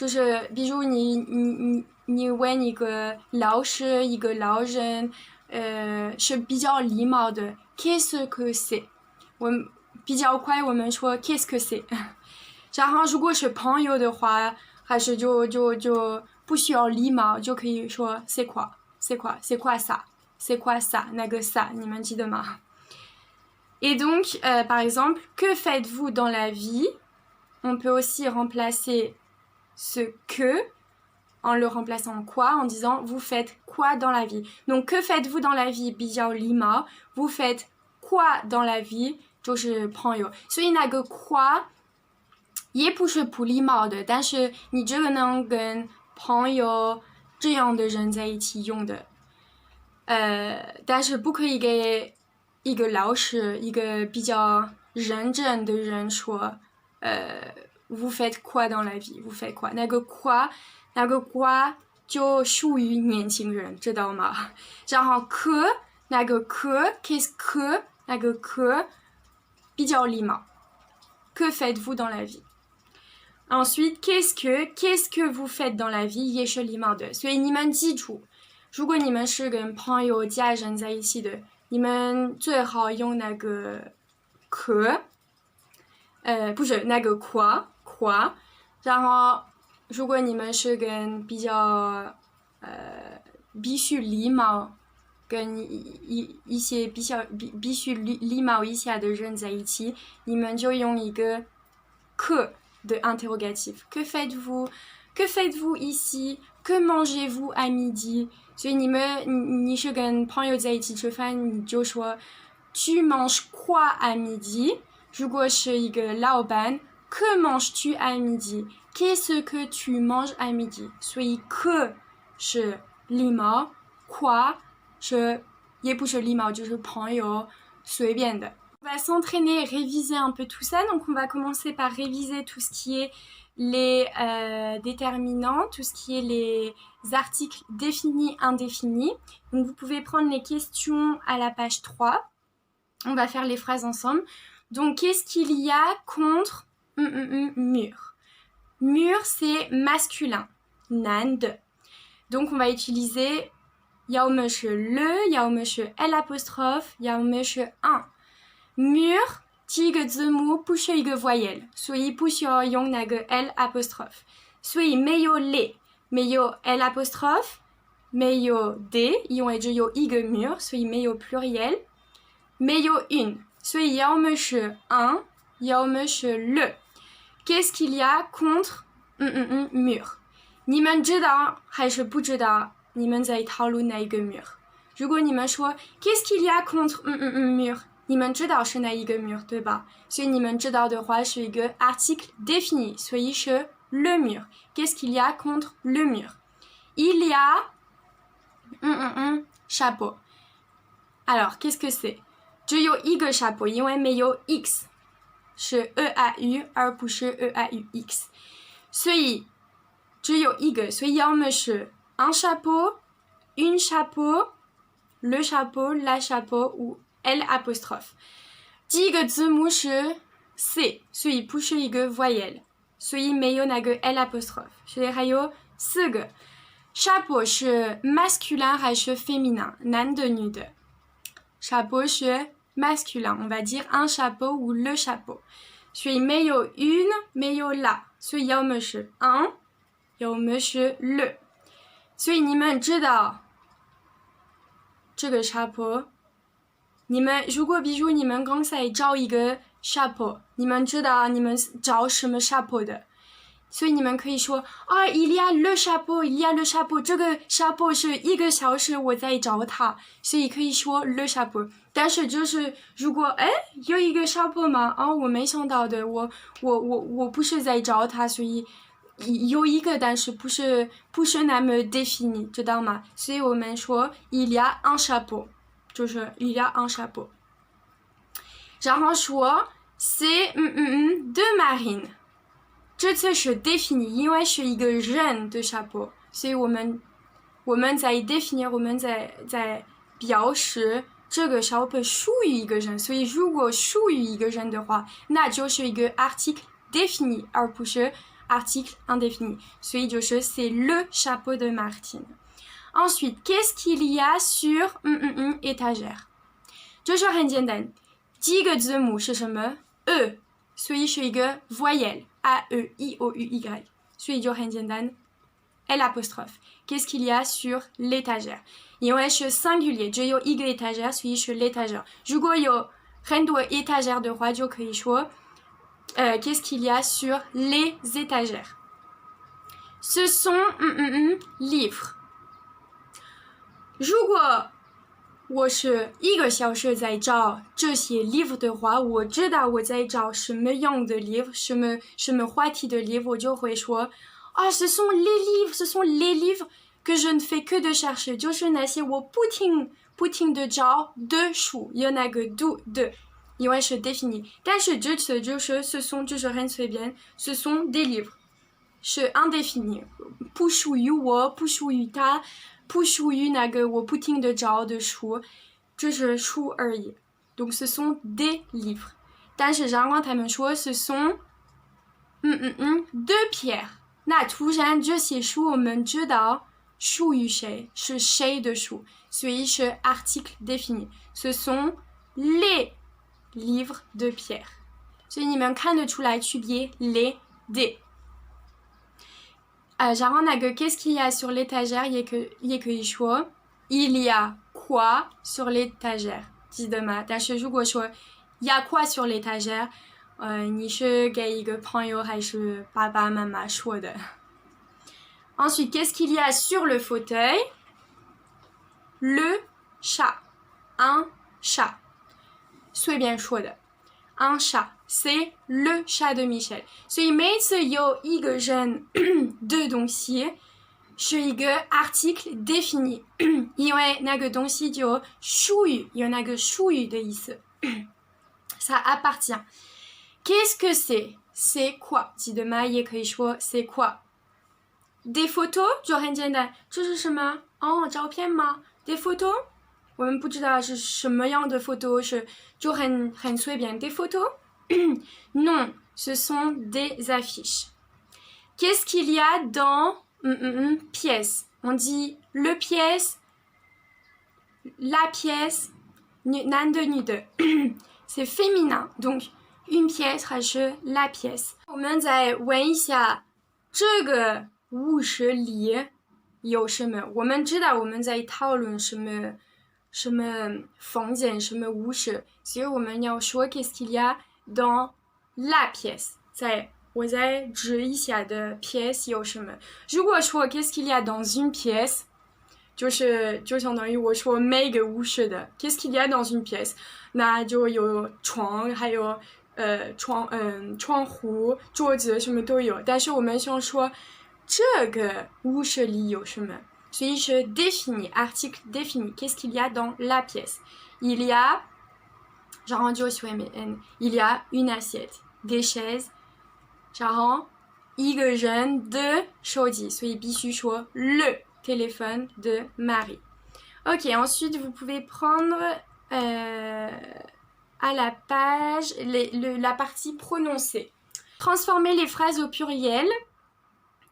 是比如你问一个老师一个老人是比较礼貌的 qu'est-ce que c'est. 我们比较快我们说 qu'est-ce que c'est. 然后如果是朋友的话还是就不需要礼貌就可以说 c'est quoi c'est quoi c'est quoi ça c'est quoi ça 那个 ça 你们记得吗 Et donc par exemple que faites-vous dans la vie, on peut aussi remplacer ce que en le remplaçant en quoi en disant vous faites quoi dans la vie. Donc que faites-vous dans la vie 比较礼貌 vous faites quoi dans la vie 就是朋友所以那个 quoi也不是不礼貌的但是你这个能跟朋友这样的人在一起用的但是不可以给一个老师一个比较认真的人说vous faites quoi dans la vie vous faites quoi 那个 quoi 就属于年轻人知道吗然后 que 那个 qu'est-ce que 那个 que 比较礼貌 que faites-vous dans la vie Ensuite, qu'est-ce que vous faites dans la vie 也是礼貌的所以你们记住如果你们是跟朋友家人在一起的你们最好用那个 que 不是那个 quoi 然后如果你们是跟比较必须礼貌跟一些必须礼貌一下的人在一起你们就用一个 que de interrogatif. Que faites-vous ici? Que mangez-vous à midi? 所以你是跟朋友在一起吃饭你就说 Tu manges quoi à midi? 如果是一个老板 Que manges-tu à midi? Qu'est-ce que tu manges à midi? 所以 que 是礼貌 quoi 是也不是礼貌就是朋友随便的On va s'entraîner et réviser un peu tout ça. Donc, on va commencer par réviser tout ce qui est les déterminants, tout ce qui est les articles définis, indéfinis. Donc, vous pouvez prendre les questions à la page 3. On va faire les phrases ensemble. Donc, qu'est-ce qu'il y a contre mur? Mur, c'est masculin. Nand. Donc, on va utiliser 要么是le, 要么是 L', 要么是 un. Mur 第一个字母不是一个 voyelle 所以不需要用那个 L'， 所以没有 les 没有 L'， 没有 des 因为只有一个 mur 所以没有 pluriel 没有 une 所以要么是 un 要么是 le Qu'est-ce qu'il y a contre mur 你们知道还是不知道你们在讨论哪一个 mur 如果你们说 Qu'est-ce qu'il y a contre mur你们知道是哪一个 mur 对吧所以你们知道的话是一个 article défini 所以是 le mur Qu'est-ce qu'il y a contre le mur Il y a chapeau Alors qu'est-ce que c'est 只有一个 chapeau 因为没有 x 是 EAU 而不是 EAUX 所以只有一个所以要么是 un chapeau une chapeau le chapeau la chapeau ou L'. 第一个字母是 C 所以不是一个 voyelle 所以没有那个 L'. 所以还有四个 chapeau 是 masculin 还是 féminin 男的女的 chapeau 是 masculin. On va dire un chapeau ou le chapeau. 所以没有 une， 没有 la， 所以要么是 un， 要么是 le。所以你们知道这个 chapeau， 你们如果比如你们刚才找一个 chapeau， 你们知道你们找什么 chapeau 的，所以你们可以说啊 il y a le chapeau， il y a le chapeau， 这个 chapeau 是1个小时我在找它，所以可以说 le chapeau。但是就是如果有一个 chapeau 吗？我没想到的，我不是在找它，所以有一个，但是不是那么 défini， 知道吗？所以我们说 il y a un chapeau， 就是 il y a un chapeau。然后说 c'est de Marine， 这次是 défini， 因为是一个人的 chapeau， 所以我们在 définir， 我们在表示这个 chapeau 属于一个人，所以如果属于一个人的话，那就是一个 article défini， 而不是article indéfini， 所以就是 c'est le chapeau de Martine。 Ensuite, qu'est-ce qu'il y a sur étagère？ 就是很简单，第一个字母是什么 ？E， 所以是一个 voyelle A E I O U Y， 所以就很简单 L'。 Qu'est-ce qu'il y a sur l'étagère？ 因为是 singulier， 只有一个 étagère， 所以是 l'étagère。如果有很多 étagère 的话，就可以说qu'est-ce qu'il y a sur les étagères？ Ce sont livres。 如果我是1个小时在找这些 livre 的话，我知道我在找什么样的 livre， 什么话题的 livre， 我就会说ce sont les livres que je ne fais que de chercher， 就是那些我不停的找的书，有那个 de， 因为是 défini。 但是这次就是ce sont， 就是很随便， ce sont des livres， 是 indéfini， 不属于我，不属于他，不属于那个我不停的找的书，这是书而已。 Donc ce sont des livres。 但是然后他们说 ce sont de Pierre， 那突然这些书我们知道属于谁，是谁的书，所以是 article défini。 Ce sont les livres de Pierre， 所以你们看得出来区别 les des。然后那个 qu'est-ce qu'il y a sur l'étagère 也可以说 il y a quoi sur l'étagère， 记得吗？但是如果说 il y a quoi sur l'étagère， 你是给一个朋友还是爸爸妈妈说的？ Ensuite, qu'est-ce qu'il y a sur le fauteuil？ Le chat， un chat， 随便说的 un chat， c'est le chat de Michel。 所以每次有一个人的东西是一个 article défini， 因为那个东西就属于，有那个属于的意思ça appartient。 Qu'est-ce que c'est？ C'est quoi？ 记得吗？也可以说 c'est quoi。 Des photos 就很简单，这是什么？照片吗？ Des photos 我们不知道是什么样的 photo， 是就很随便。Des photos Non, ce sont des affiches. Qu'est-ce qu'il y a dans pièce? On dit le pièce, la pièce, 男的女的c'est féminin, donc une pièce 还是 la pièce。 我们再问一下这个卧室里有什么？我们知道我们在讨论什么房间，什么卧室，所以我们要说 qu'est-ce qu'il y a dans la pièce。 我再指一下的 pièce 有什么？如果说 qu'est-ce qu'il y a dans une pièce， 就相当于我说每个卧室的 qu'est-ce qu'il y a dans une pièce， 那就有床，还有窗户、桌子什么都有。但是我们想说这个卧室里有什么，所以是 défini article défini qu'est-ce qu'il y a dans la pièce。 il y a 然后就随便 il y a une assiette des chaises， 然后一个人的手机，所以必须说 le téléphone de Marie。 Ok, ensuite vous pouvez prendre à la page la partie prononcée. Transformer les phrases au pluriel.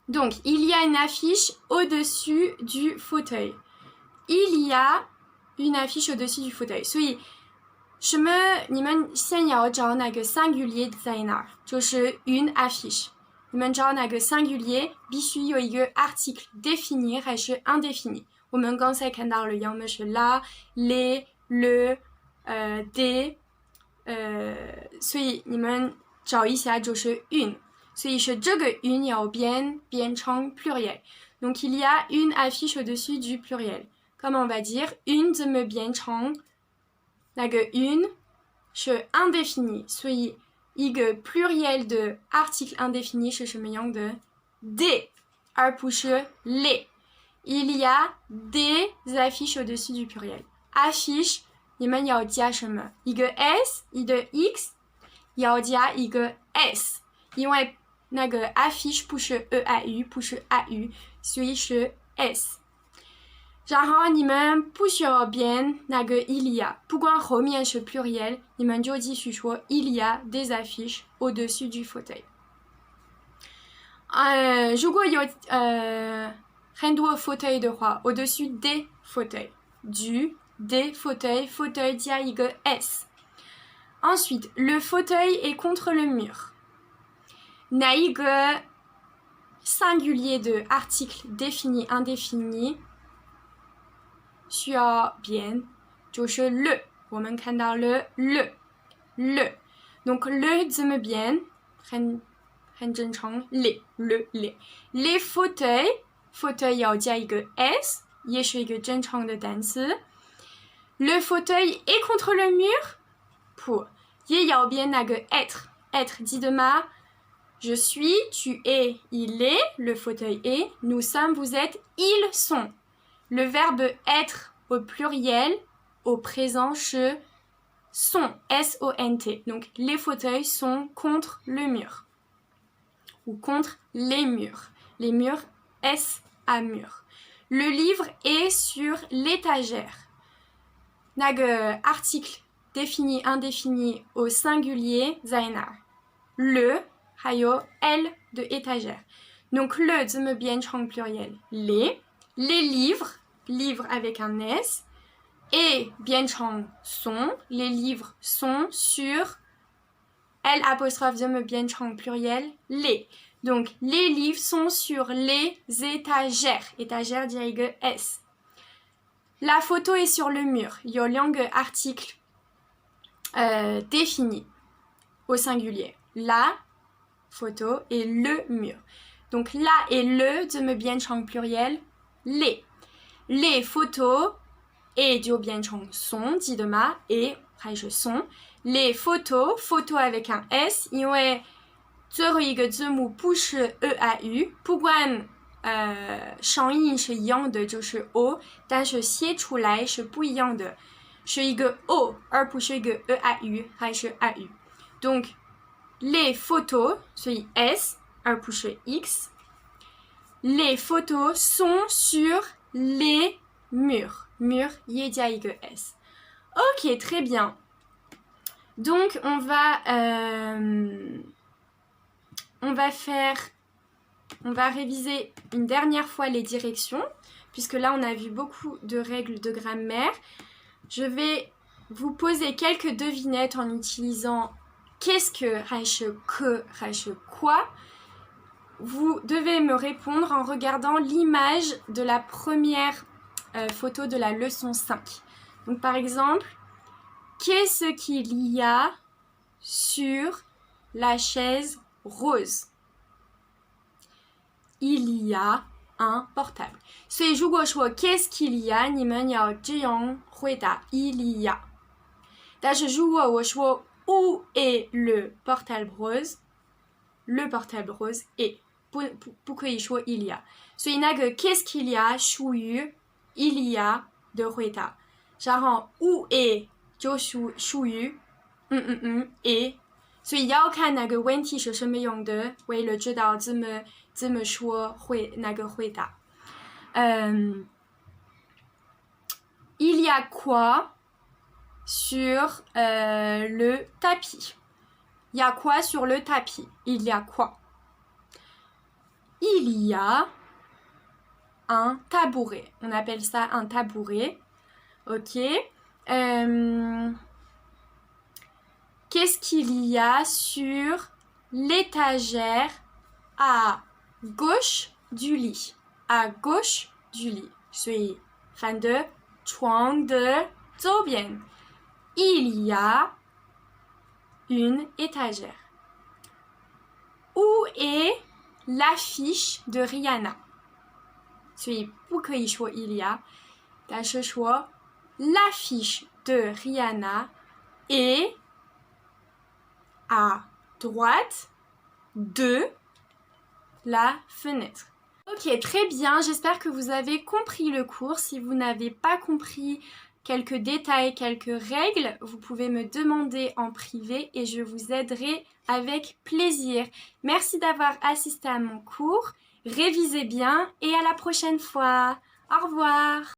Donc, il y a une affiche au-dessus du fauteuil. Il y a une affiche au-dessus du fauteuil. 所以什么？你们先要找那个 singulier 在哪儿？就是 une affiche。你们找那个 singulier 必须有一个 article définir 还是 indéfini？我们刚才看到了，要么是 la、les、le、des，所以你们找一下就是 une。所以是这个 une 要变成 pluriel。Donc il y a une affiche au-dessus du pluriel. Comme on va dire une 怎么变成那个 une 是 indéfini， 所以一个 pluriel de article indéfini 是什么样的 des 而不是 les。Il y a des affiches au-dessus du pluriel. Affiche 你们要加什么？一个 s， 一个 x， 要加一个 s， 因为那个 affiche 不是 eau 不是 au， 所以是 s。然后你们不需要编那个 il y a， 不管后面是 pluriel， 你们就继续说 il y a des affiches au-dessus du fauteuil。如果有很多 fauteuil 的话 au-dessus des fauteuils， du des fauteuils， fauteuil 加一个 s。Ensuite, le fauteuil est contre le mur。哪一个 singulier de article défini indéfini 需要变就是 le， 我们看到了 le。Donc le 怎么变？很正常 les fauteuils 要加一个 s， 也是一个正常的单词。Le fauteuil est contre le mur， pour 也要变那个 être 记得吗？ Je suis, tu es, il est, le fauteuil est, nous sommes, vous êtes, ils sont. Le verbe être au pluriel, au présent, sont, S-O-N-T. Donc les fauteuils sont contre le mur. Ou contre les murs. Les murs, S à mur. Le livre est sur l'étagère. Nage article défini, indéfini au singulier, Zainar. Le, hayo, L de étagère. Donc le, 怎么变成 pluriel. Les livres avec un S. Et bien chang sont, les livres sont sur L apostrophe 怎么变成 pluriel. Les. Donc les livres sont sur les étagères. Étagère diague S. La photo est sur le mur. Yo langue article défini au singulier. La photo et le mur. Donc la et le 怎么变成 pluriel. Les. Les photos et 就变成 sont 记得吗 et 还是 sont. Les photos avec un S 因为最后一个字母不是 eau 不管声音是一样的就是 o 但是写出来是不一样的是一个 o 而不是一个 eau 还是 au. Donc les photos 所以 S 而不是 X. Les photos sont sur les murs. Mur, y a一个 S. Ok, très bien. Donc, on va réviser une dernière fois les directions, puisque là, on a vu beaucoup de règles de grammaire. Je vais vous poser quelques devinettes en utilisant qu'est-ce que, quoi. Vous devez me répondre en regardant l'image de la première photo de la leçon 5. Donc par exemple, qu'est-ce qu'il y a sur la chaise rose? Il y a un portable. 所以如果说 qu'est-ce qu'il y a, 你们要这样回答 il y a. 但是如果我说 où est le portable rose, le portable rose est. 不可以说 il y a. 所以那个 qu'est-ce qu'il y a 属于 il y a 的回答。然后 où est 就属于est。所以要看那个问题是什么样的，为了知道怎么说那个回答。Il y a quoi sur le tapis? Il y a quoi sur le tapis? Il y a quoi? Il y a un tabouret. On appelle ça un tabouret. Ok. qu'est-ce qu'il y a sur l'étagère à gauche du lit? À gauche du lit. 所以反的床的周边 il y a une étagère. Où est l'affiche de Rihanna? 所以不可以说 il y a, 但是说 l'affiche de Rihanna est à droite de la fenêtre. Ok, très bien, j'espère que vous avez compris le cours. Si vous n'avez pas compris quelques détails, quelques règles, vous pouvez me demander en privé et je vous aiderai avec plaisir. Merci d'avoir assisté à mon cours, révisez bien et à la prochaine fois. Au revoir.